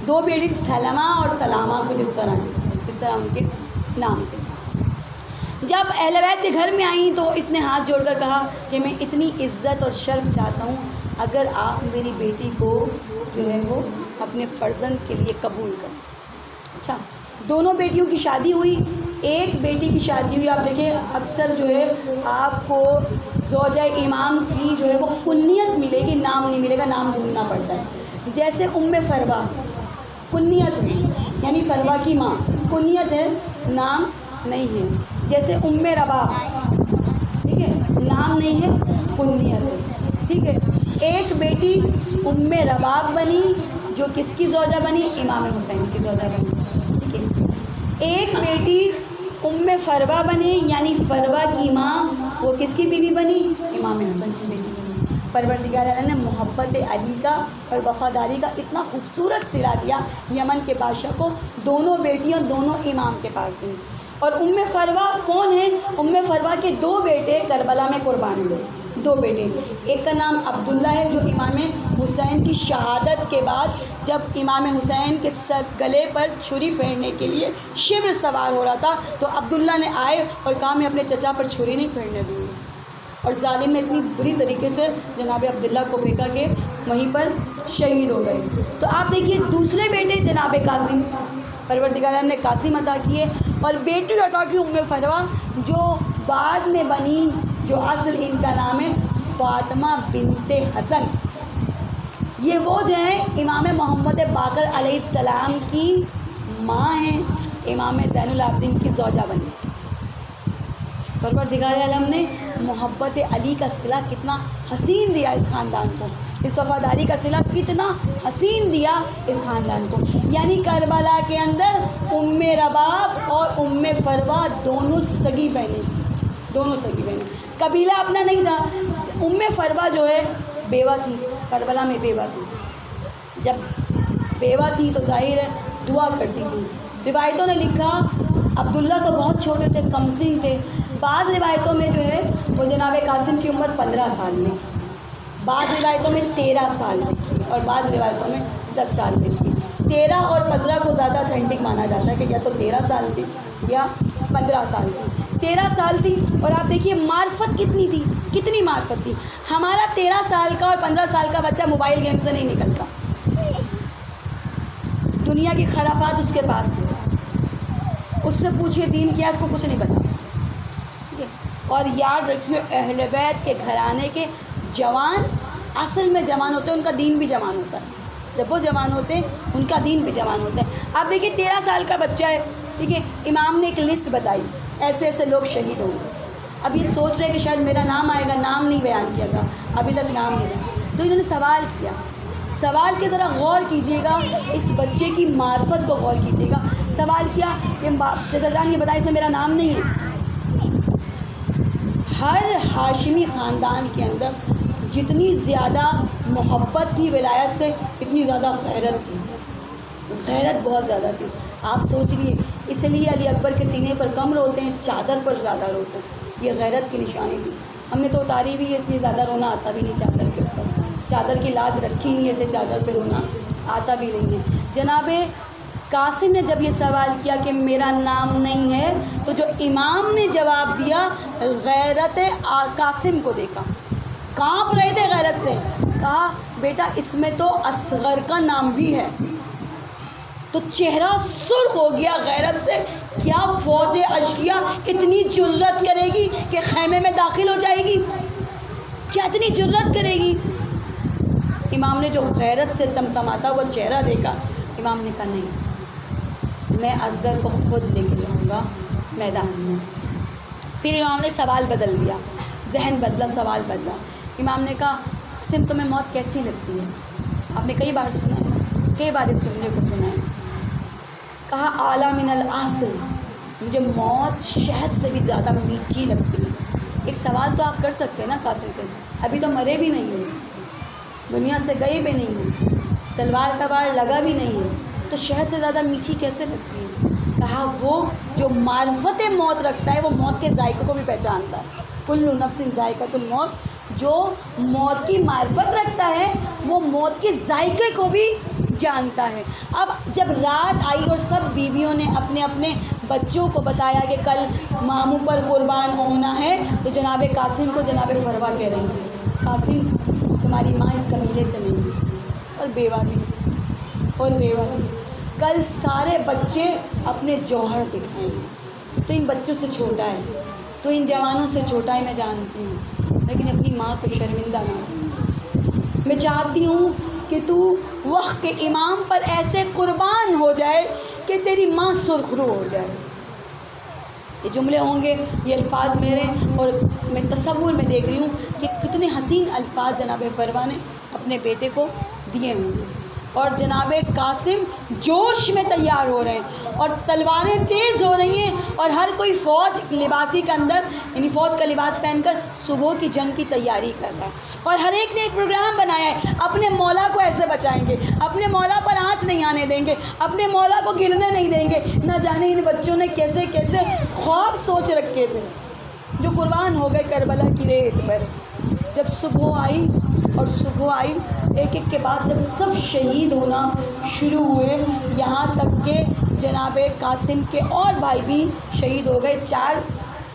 B: 2 بیٹی سلمہ اور سلامہ کچھ اس طرح ان کے نام تھے. جب اہل بیت کے گھر میں آئیں تو اس نے ہاتھ جوڑ کر کہا کہ میں اتنی عزت اور شرف چاہتا ہوں اگر آپ میری بیٹی کو جو ہے وہ اپنے فرزند کے لیے قبول کریں. اچھا، دونوں بیٹیوں کی شادی ہوئی. ایک بیٹی کی شادی ہوئی، آپ دیکھیں اکثر جو ہے آپ کو زوجہ امام کی جو ہے وہ کنیت ملے گی، نام نہیں ملے گا، نام ڈھونڈنا پڑتا ہے. جیسے ام فروا کنیت ہے، یعنی فروا کی ماں کنیت ہے، نام نہیں ہے. جیسے ام رباب، ٹھیک ہے، نام نہیں ہے، کنیت ہے. ٹھیک ہے، ایک بیٹی ام رباب بنی جو کس کی زوجہ بنی؟ امام حسین کی زوجہ بنی. ٹھیک ہے، ایک بیٹی ام فروا بنی یعنی فروا کی ماں، وہ کس کی بیوی بنی؟ امام حسن کی بیٹی بنی. پروردگار عالم نے محبت علی کا اور وفاداری کا اتنا خوبصورت صلہ دیا یمن کے بادشاہ کو، دونوں بیٹیاں دونوں امام کے پاس دیں. اور ام فروا کون ہے؟ ام فروا کے 2 بیٹے کربلا میں قربان ہوئے. 2 بیٹے، ایک کا نام عبداللہ ہے جو امام حسین کی شہادت کے بعد جب امام حسین کے سر گلے پر چھری پھیرنے کے لیے شبر سوار ہو رہا تھا تو عبداللہ نے آئے اور کہا میں اپنے چچا پر چھری نہیں پھیرنے دوں گی. اور ظالم نے اتنی بری طریقے سے جناب عبداللہ کو پھینکا کہ وہیں پر شہید ہو گئے. تو آپ دیکھیے دوسرے بیٹے جناب قاسم، پروردگار عالم نے قاسم عطا کیے، اور بیٹی عطا کی ام فروا جو بعد میں بنی، جو اصل ان کا نام ہے فاطمہ بنت حسن. یہ وہ جو ہیں امام محمد باقر علیہ السلام کی ماں ہیں، امام زین العابدین کی زوجہ بنی. پروردگار عالم نے محبت علی کا صلہ کتنا حسین دیا اس خاندان کو، اس وفاداری کا صلہ کتنا حسین دیا اس خاندان کو. یعنی کربلا کے اندر ام رباب اور ام فروہ دونوں سگی بہنیں، قبیلہ اپنا نہیں تھا. ام فروہ جو ہے بیوہ تھی، کربلا میں بیوہ تھی. جب بیوہ تھی تو ظاہر ہے دعا کرتی تھی. روایتوں نے لکھا عبداللہ تو بہت چھوٹے تھے، کمسن تھے. بعض روایتوں میں جو ہے وہ جناب قاسم کی عمر 15 سال میں، بعض روایتوں میں 13 سال میں، اور بعض روایتوں میں 10 سال میں تھی. 13 اور 15 کو زیادہ اتھینٹک مانا جاتا ہے کہ یا تو 13 سال تھی یا 15 سال تھی. 13 سال تھی. اور آپ دیکھیے معرفت کتنی تھی، کتنی معرفت تھی. ہمارا 13 سال کا اور 15 سال کا بچہ موبائل گیم سے نہیں نکلتا، دنیا کی خرافات اس کے پاس ہے. اس سے پوچھئے دین کیا، اس کو کچھ نہیں پتا. ٹھیک ہے. اور یاد رکھیے اہل بیت کے گھرانے کے جوان اصل میں جوان ہوتے ہیں، ان کا دین بھی جوان ہوتا ہے. جب وہ جوان ہوتے ہیں ان کا دین بھی جوان ہوتا ہے. آپ دیکھیے 13 سال کا بچہ ہے. ٹھیک ہے. امام نے ایک لسٹ بتائی، ایسے ایسے لوگ شہید ہوں گے. اب یہ سوچ رہے کہ شاید میرا نام آئے گا، نام نہیں بیان کیا تھا ابھی تک، نام نہیں بیان. تو انہوں نے سوال کیا. سوال کے ذرا غور کیجئے گا، اس بچے کی معرفت کو غور کیجئے گا. سوال کیا کہ جیسا جان یہ بتائیں اس میں میرا نام نہیں ہے. ہر ہاشمی خاندان کے اندر جتنی زیادہ محبت تھی ولایت سے، اتنی زیادہ غیرت تھی. غیرت بہت زیادہ تھی. آپ سوچ لیے اس لیے علی اکبر کے سینے پر کم روتے ہیں، چادر پر زیادہ روتے ہیں. یہ غیرت کی نشانی تھی. ہم نے تو اتاری بھی ہے، اس لیے زیادہ رونا آتا بھی نہیں چادر کے اوپر. چادر کی لاج رکھی نہیں ہے، اسے چادر پہ رونا آتا بھی نہیں ہے. جناب قاسم نے جب یہ سوال کیا کہ میرا نام نہیں ہے، تو جو امام نے جواب دیا، غیرت قاسم کو دیکھا، کانپ رہے تھے غیرت سے. کہا بیٹا اس میں تو اصغر کا نام بھی ہے. تو چہرہ سرخ ہو گیا غیرت سے. کیا فوج اشقیاء اتنی جرت کرے گی کہ خیمے میں داخل ہو جائے گی؟ کیا اتنی جرت کرے گی؟ امام نے جو غیرت سے تمتماتا ہوا چہرہ دیکھا، امام نے کہا نہیں، میں اصغر کو خود لے کے جاؤں گا میدان میں. پھر امام نے سوال بدل دیا، ذہن بدلا، سوال بدلا. امام نے کہا قاسم تمہیں موت کیسی لگتی ہے؟ آپ نے کئی بار سنا ہے، کئی بار اس جملے کو سنا ہے. کہا اعلیٰ من العسل، مجھے موت شہد سے بھی زیادہ میٹھی لگتی ہے. ایک سوال تو آپ کر سکتے ہیں نا قاسم سے، ابھی تو مرے بھی نہیں ہوئے، دنیا سے گئے بھی نہیں ہیں، تلوار کا وار لگا بھی نہیں ہے، تو شہد سے زیادہ میٹھی کیسے لگتی ہے؟ کہا وہ جو معرفت موت رکھتا ہے وہ موت کے ذائقے کو بھی پہچانتا ہے. کل نفس ذائقۃ الموت، جو موت کی معرفت رکھتا ہے وہ موت کے ذائقے کو بھی جانتا ہے. اب جب رات آئی اور سب بیویوں نے اپنے اپنے بچوں کو بتایا کہ کل ماموں پر قربان ہونا ہے، تو جناب قاسم کو جناب فروہ کہہ رہی ہیں قاسم تمہاری ماں اس قبیلے سے نہیں ہے، اور بیوہ بھی. کل سارے بچے اپنے جوہر دکھائیں گے. تو ان بچوں سے چھوٹا ہے، تو ان جوانوں سے چھوٹا ہے، میں جانتی ہوں، لیکن اپنی ماں کو شرمندہ نہ کروں. میں چاہتی ہوں کہ تو وقت کے امام پر ایسے قربان ہو جائے کہ تیری ماں سرخرو ہو جائے. یہ جملے ہوں گے، یہ الفاظ میرے، اور میں تصور میں دیکھ رہی ہوں کہ کتنے حسین الفاظ جناب فروہ نے اپنے بیٹے کو دیے ہوں گے. اور جناب قاسم جوش میں تیار ہو رہے ہیں اور تلواریں تیز ہو رہی ہیں، اور ہر کوئی فوج لباسی کے اندر، یعنی فوج کا لباس پہن کر صبح کی جنگ کی تیاری کر رہا ہے. اور ہر ایک نے ایک پروگرام بنایا ہے، اپنے مولا کو ایسے بچائیں گے، اپنے مولا پر آنچ نہیں آنے دیں گے، اپنے مولا کو گرنے نہیں دیں گے. نہ جانے ان بچوں نے کیسے کیسے خواب سوچ رکھے تھے جو قربان ہو گئے کربلا کی ریت پر. جب صبح آئی ایک ایک کے بعد جب سب شہید ہونا شروع ہوئے، یہاں تک کہ جناب قاسم کے اور بھائی بھی شہید ہو گئے.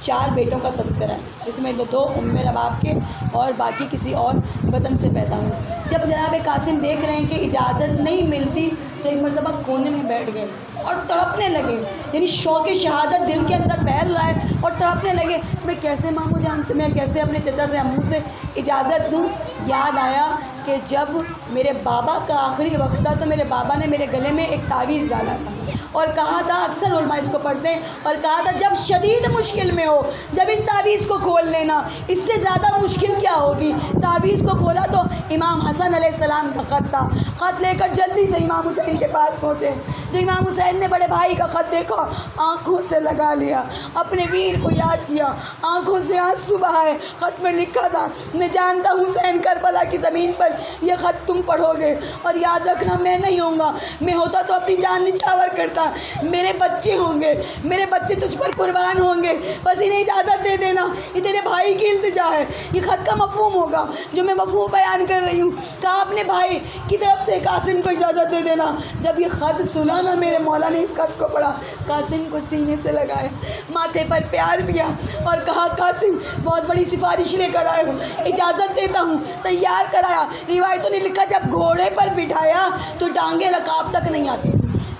B: چار بیٹوں کا تذکرہ ہے، اس میں 2 ام رباب کے اور باقی کسی اور وطن سے پیدا ہوئے. جب جناب قاسم دیکھ رہے ہیں کہ اجازت نہیں ملتی، تو ایک مرتبہ کونے میں بیٹھ گئے اور تڑپنے لگے. یعنی شوق شہادت دل کے اندر پھیل رہا ہے اور تڑپنے لگے، میں کیسے ماموں جان سے، میں کیسے اپنے چچا سے، امو سے اجازت دوں. یاد آیا کہ جب میرے بابا کا آخری وقت تھا تو میرے بابا نے میرے گلے میں ایک تعویذ ڈالا تھا، اور کہا تھا، اکثر علماء اس کو پڑھتے ہیں، اور کہا تھا جب شدید مشکل میں ہو جب اس تعویذ کو کھول لینا، اس سے زیادہ مشکل کیا ہوگی۔ تعویذ کو کھولا تو امام حسن علیہ السلام کا خط تھا، خط لے کر جلدی سے امام حسین کے پاس پہنچے۔ جو امام حسین نے بڑے بھائی کا خط دیکھا، آنکھوں سے لگا لیا، اپنے ویر کو یاد کیا، آنکھوں سے آنسو بہائے۔ خط میں لکھا تھا، میں جانتا ہوں حسین کربلا کی زمین پر یہ خط تم پڑھو گے، اور یاد رکھنا میں نہیں ہوں گا، میں ہوتا تو اپنی جان نچھاور کرتا، میرے بچے ہوں گے، میرے بچے تجھ پر قربان ہوں گے، بس انہیں اجازت دے دینا، یہ تیرے بھائی کی التجا ہے۔ یہ خط کا مفہوم ہوگا جو میں مفہوم بیان کر رہی ہوں۔ کہا اپنے بھائی کی طرف سے قاسم کو اجازت دے دینا۔ جب یہ خط سنا نا میرے مولا نے اس خط کو پڑھا، قاسم کو سینے سے لگایا، ماتھے پر پیار کیا اور کہا قاسم بہت بڑی سفارش لے کر آئے ہو، اجازت دیتا ہوں۔ تیار کرایا۔ روایتوں نے لکھا جب گھوڑے پر بٹھایا تو ٹانگیں رکاب تک نہیں آتی،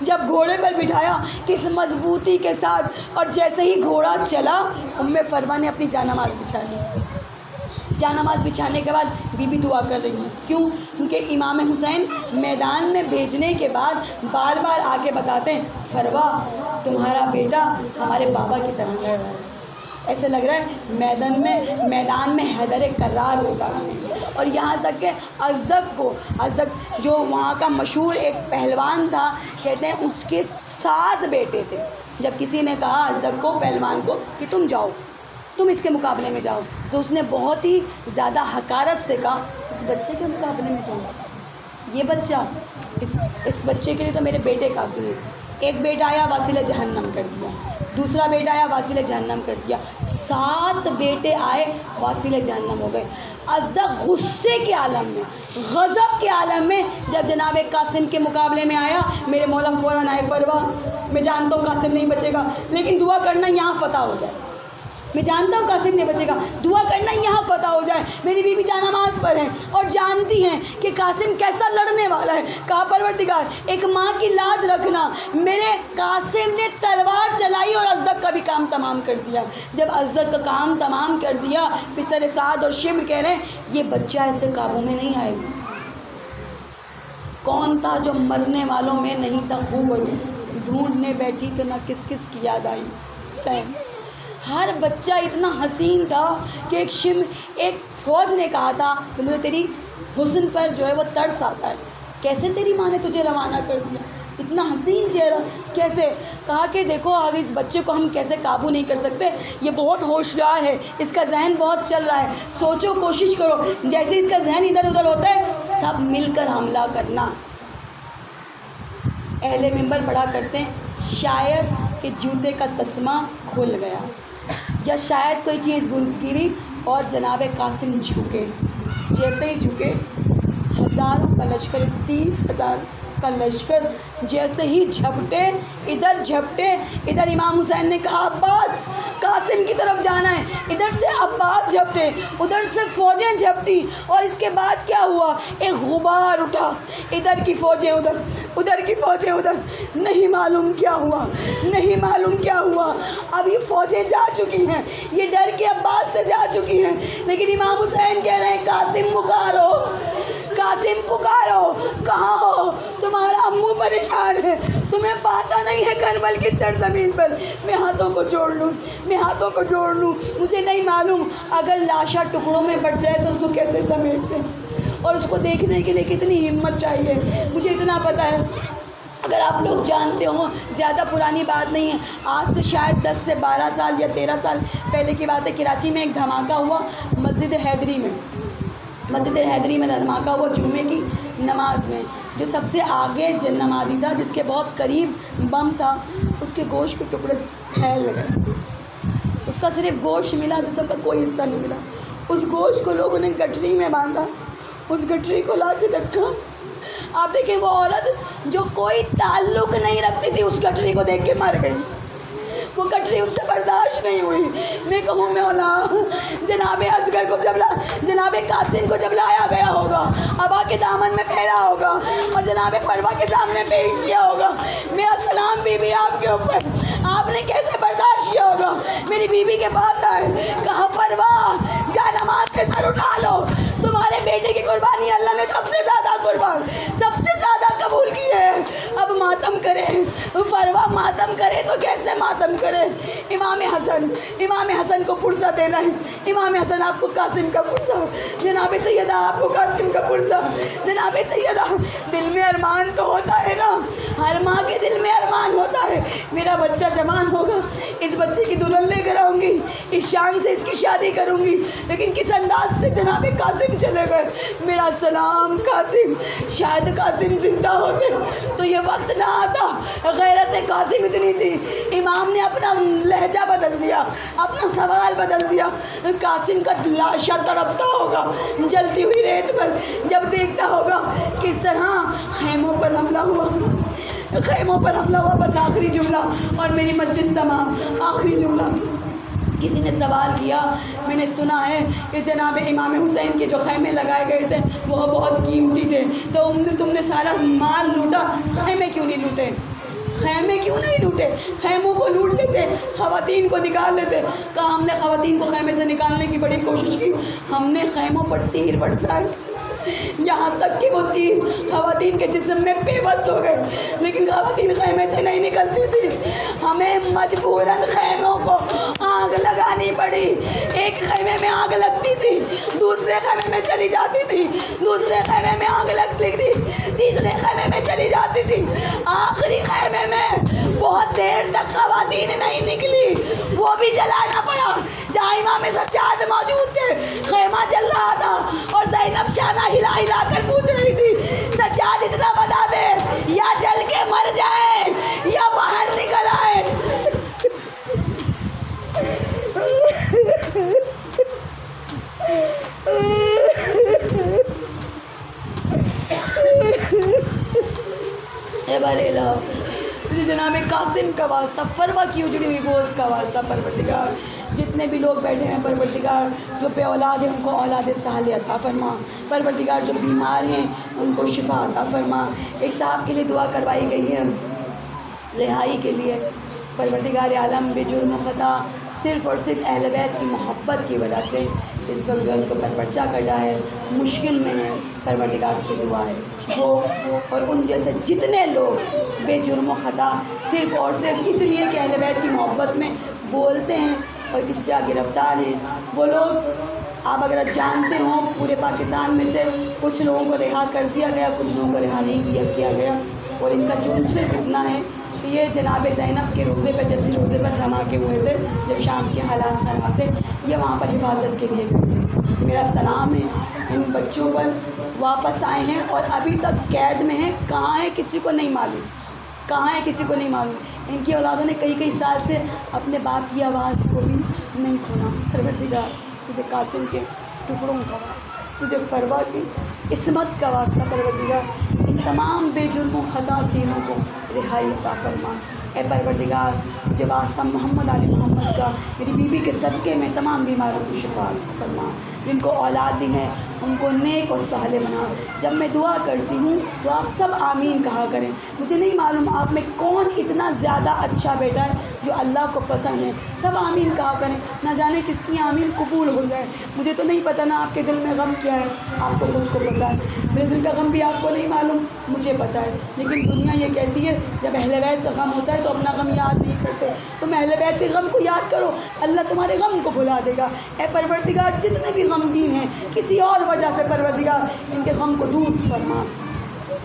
B: جب گھوڑے پر بٹھایا کس مضبوطی کے ساتھ، اور جیسے ہی گھوڑا چلا فروا نے اپنی جانماز بچھا لی۔ جانماز بچھانے کے بعد بی بی دعا کر رہی ہیں، کیوں؟ کیونکہ امام حسین میدان میں بھیجنے کے بعد بار بار آ کے بتاتے ہیں فروا تمہارا بیٹا ہمارے بابا کی طرح لڑ رہا ہے، ایسے لگ رہا ہے میدان میں حیدر کرار ہوگا۔ اور یہاں تک کہ ازدق جو وہاں کا مشہور ایک پہلوان تھا، کہتے ہیں اس کے 7 بیٹے تھے۔ جب کسی نے کہا ازدق کو، پہلوان کو، کہ تم جاؤ، تم اس کے مقابلے میں جاؤ، تو اس نے بہت ہی زیادہ حقارت سے کہا اس بچے کے مقابلے میں جاؤ، یہ بچہ اس بچے کے لیے تو میرے بیٹے کافی ہیں۔ ایک بیٹا آیا واسل جہنم کر دیا، دوسرا بیٹا آیا واسل جہنم کر دیا، 7 بیٹے آئے واسل جہنم ہو گئے۔ ازدق غصے کے عالم میں، غضب کے عالم میں جب جناب قاسم کے مقابلے میں آیا، میرے مولا فوراً آئے فروا میں جانتا ہوں قاسم نہیں بچے گا، لیکن دعا کرنا یہاں فتح ہو جائے، میں جانتا ہوں قاسم نہیں بچے گا، دعا کرنا یہاں فتح ہو جائے۔ میری بیوی جانماز پر ہے اور جانتی ہیں کہ قاسم کیسا لڑنے والا ہے۔ کہا پروردگار ایک ماں کی لاج رکھنا، میرے قاسم نے تلوار چلائی اور ازدق کا بھی کام تمام کر دیا۔ جب ازدق کا کام تمام کر دیا، پسر سعد اور شمر کہہ رہے ہیں یہ بچہ ایسے قابو میں نہیں آئے گا۔ کون تھا جو مرنے والوں میں نہیں تھا، خوب ڈھونڈنے بیٹھی تو نہ کس کس کی یاد آئی حسین۔ ہر بچہ اتنا حسین تھا کہ ایک فوج نے کہا تھا کہ مجھے تیری حسن پر جو ہے وہ ترس آتا ہے، کیسے تیری ماں نے تجھے روانہ کر دیا، اتنا حسین چہرہ کیسے؟ کہا کہ دیکھو آگے اس بچے کو ہم کیسے قابو نہیں کر سکتے، یہ بہت ہوشیار ہے، اس کا ذہن بہت چل رہا ہے، سوچو کوشش کرو، جیسے اس کا ذہن ادھر ادھر ہوتا ہے سب مل کر حملہ کرنا۔ اہل منبر پڑھا کرتے ہیں شاید کہ جوتے کا تسمہ کھل گیا، یا شاید کوئی چیز گری اور جناب قاسم جھکے، جیسے ہی جھکے ہزاروں کا لشکر، 30,000 کا لشکر جیسے ہی جھپٹے، ادھر امام حسین نے کہا عباس قاسم کی طرف جانا ہے، ادھر سے عباس جھپٹے، ادھر سے فوجیں جھپٹی، اور اس کے بعد کیا ہوا، ایک غبار اٹھا، ادھر کی فوجیں ادھر کی فوجیں ادھر، نہیں معلوم کیا ہوا۔ اب یہ فوجیں جا چکی ہیں، یہ ڈر کے عباس سے جا چکی ہیں، لیکن امام حسین کہہ رہے ہیں قاسم پکارو، کہاں ہو؟ تمہارا امو پریشان ہے، تمہیں پاتا نہیں ہے کربل کی سرزمین پر، میں ہاتھوں کو جوڑ لوں، مجھے نہیں معلوم اگر لاشا ٹکڑوں میں بٹ جائے تو اس کو کیسے سمیٹتے ہیں، اور اس کو دیکھنے کے لیے کتنی ہمت چاہیے، مجھے اتنا پتہ ہے۔ اگر آپ لوگ جانتے ہوں، زیادہ پرانی بات نہیں ہے، آج سے شاید 10 سے 12 سال یا 13 سال پہلے کی بات ہے، کراچی میں ایک دھماکہ ہوا مسجد حیدری میں دھماکہ ہوا جمعے کی نماز میں۔ جو سب سے آگے نمازی تھا، جس کے بہت قریب بم تھا، اس کے گوشت کے ٹکڑے پھیل گئے، اس کا صرف گوشت ملا، جسم کا کوئی حصہ نہیں ملا۔ اس گوشت کو لوگوں نے گٹری میں باندھا، اس گٹری کو لا کے رکھا۔ آپ دیکھیں وہ عورت جو کوئی تعلق نہیں رکھتی تھی، اس گٹری کو دیکھ کے مر گئی، وہ گٹری اس سے برداشت نہیں ہوئی۔ میں کہوں مولا جناب اصغر کو جناب قاسم کو جب لایا گیا ہوگا، ابا کے دامن میں پھیلا ہوگا اور جناب فروا کے سامنے پیش کیا ہوگا، میرا سلام بی بی آپ کے اوپر، آپ نے کیسے برداشت کیا ہوگا؟ میری بیوی کے پاس آئے، کہا فروا جا نماز سے سر اٹھا لو، تمہارے بیٹے کی قربانی اللہ نے سب سے زیادہ قبول کی ہے، اب ماتم کرے، فروا ماتم کرے تو کیسے ماتم کرے؟ امام حسن کو پرسہ دینا ہے، امام حسن آپ کو قاسم کا پرسہ، جناب سیدہ آپ کو قاسم کا پرسہ، جناب سیدہ دل میں ارمان تو ہوتا ہے نا، ہر ماں کے دل میں ارمان ہوتا ہے میرا بچہ جوان ہوگا، اس بچے کی دلہن لے کر آؤں گی، اس شان سے اس کی شادی کروں گی، لیکن کس انداز سے جناب قاسم چلے گئے، میرا سلام قاسم، شاید قاسم زندہ ہوتے تو یہ وقت نہ آتا، غیرت قاسم اتنی تھی، امام نے اپنا لہجہ بدل دیا، اپنا سوال بدل دیا، قاسم کا لاشا تڑپتا ہوگا جلتی ہوئی ریت پر، جب دیکھتا ہوگا کس طرح خیموں پر حملہ ہوا، خیموں پر حملہ ہوا، بس آخری جملہ اور میری مجلس تمام، آخری جملہ۔ کسی نے سوال کیا، میں نے سنا ہے کہ جناب امام حسین کے جو خیمے لگائے گئے تھے وہ بہت قیمتی تھے، تو تم نے سارا مال لوٹا، خیمے کیوں نہیں لوٹے؟ خیمے کیوں نہیں لوٹے؟ خیموں کو لوٹ لیتے، خواتین کو نکال لیتے۔ کہا ہم نے خواتین کو خیمے سے نکالنے کی بڑی کوشش کی، ہم نے خیموں پر تیر برسائے، یہاں تک کہ وہ تیر خواتین کے جسم میں پیوست ہو گئے، لیکن خواتین خیمے سے نہیں نکلتی تھی، ہمیں مجبوراً خیموں کو آگ لگانی پڑی، ایک خیمے میں آگ لگتی تھی، دوسرے خیمے میں چلی جاتی تھی، دوسرے خیمے میں آگ لگتی تھی، تیسرے خیمے میں چلی جاتی تھی، آخری خیمے میں بہت دیر تک خواتین نہیں نکلی، وہ بھی جلانا پڑا جہاں امام سجاد موجود تھے، خیمہ جل رہا تھا اور زینب شانہ ہلا ہلا کر پوچھ رہی تھی سجاد اتنا بتا دے یا جل کے مر جائے یا باہر نکل آئے۔ اے بریلا جناب قاسم کا واسطہ، فروا کی اجڑی ہوئی گوشت کا واسطہ پروردگار، جتنے بھی لوگ بیٹھے ہیں پروردگار، جو بے اولاد ہیں ان کو اولاد صالح عطا فرما، پروردگار جو بیمار ہیں ان کو شفا عطا فرما۔ ایک صاحب کے لیے دعا کروائی گئی ہے رہائی کے لیے، پروردگار عالم بے جرم و خطا صرف اور صرف اہل بیت کی محبت کی وجہ سے اس وقت گھر کو پرچہ کٹا ہے، مشکل میں ہے، پروردگار سے دعا ہے وہ اور ان جیسے جتنے لوگ بے جرم و خطا صرف اور صرف اس لیے کہ اہل بیت کی محبت میں بولتے ہیں اور کس طرح گرفتار ہیں، وہ لوگ آپ اگر جانتے ہوں پورے پاکستان میں سے کچھ لوگوں کو رہا کر دیا گیا، کچھ لوگوں کو رہا نہیں کیا گیا، اور ان کا جرم صرف اتنا ہے کہ یہ جناب زینب کے روزے پہ جب روزے پر دھماکے ہوئے تھے، جب شام کے حالات خراب تھے، یہ وہاں پر حفاظت کے لیے گئے۔ میرا سلام ہے ان بچوں پر، واپس آئے ہیں اور ابھی تک قید میں ہیں، کہاں ہیں کسی کو نہیں معلوم، کہاں ہے کسی کو نہیں معلوم۔ ان کی اولادوں نے کئی سال سے اپنے باپ کی آواز کو بھی نہیں سنا۔ پروردگار تجھے قاسم کے ٹکڑوں کا واسطہ، تجھے فروا کی عصمت کا واسطہ پروردگار ان تمام بے جرم و خطا سینوں کو رہائی عطا فرما۔ اے پروردگار مجھے واسطہ محمد علی محمد کا، میری بیوی کے صدقے میں تمام بیماروں کو شفا فرما، جن کو اولاد دی ہے ان کو نیک اور صالح بنا۔ جب میں دعا کرتی ہوں تو آپ سب آمین کہا کریں، مجھے نہیں معلوم آپ میں کون اتنا زیادہ اچھا بیٹا ہے جو اللہ کو پسند ہے، سب آمین کہا کریں، نہ جانے کس کی آمین قبول ہو جائے۔ مجھے تو نہیں پتہ نا آپ کے دل میں غم کیا ہے، آپ کو خود کو پتہ ہے، میرے دل کا غم بھی آپ کو نہیں معلوم، مجھے پتہ ہے، لیکن دنیا یہ کہتی ہے جب اہل بیت کا غم ہوتا ہے تو اپنا غم یاد نہیں کرتے، تم اہل بیت کے غم کو یاد کرو، اللہ تمہارے غم کو بھلا دے گا۔ اے پروردگار جتنے بھی غمگین ہیں کسی اور وجہ سے پروردگار ان کے غم کو دور فرما۔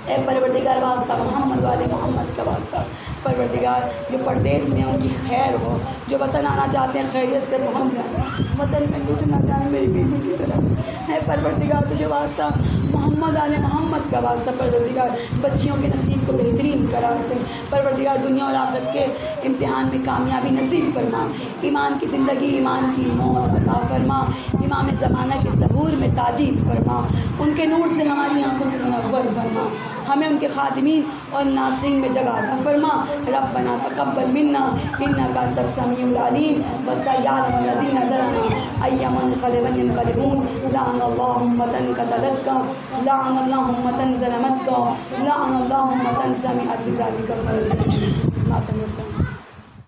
B: اے پروردگار واسطہ محمد والے محمد کا واسطہ، پروردگار جو پردیس میں ان کی خیر ہو، جو وطن آنا چاہتے ہیں خیریت سے پہنچ جائیں، وطن میں لوٹ نہ جائیں میری بیوی کی طرح۔ اے پروردگار تجھے واسطہ محمد آل محمد کا واسطہ، پروردگار بچیوں کے نصیب کو بہترین قرار دے، پروردگار دنیا اور آخرت کے امتحان میں کامیابی نصیب فرما، ایمان کی زندگی ایمان کی موت عطا فرما، امام زمانہ کے ظہور میں تاجیل فرما، ان کے نور سے ہماری آنکھوں کو منور فرما، ہمیں ان کے خادمین اور ناصرین میں جگہ عطا فرما۔ ربنا تقبل منا انک انت السمیع العلیم وسیعلم الذین ظلموا ایما منقلبا ينقلبون لعن الله امة كذبتك لعن الله امة ظلمتك لعن الله امة سمعت بذلك فلزمت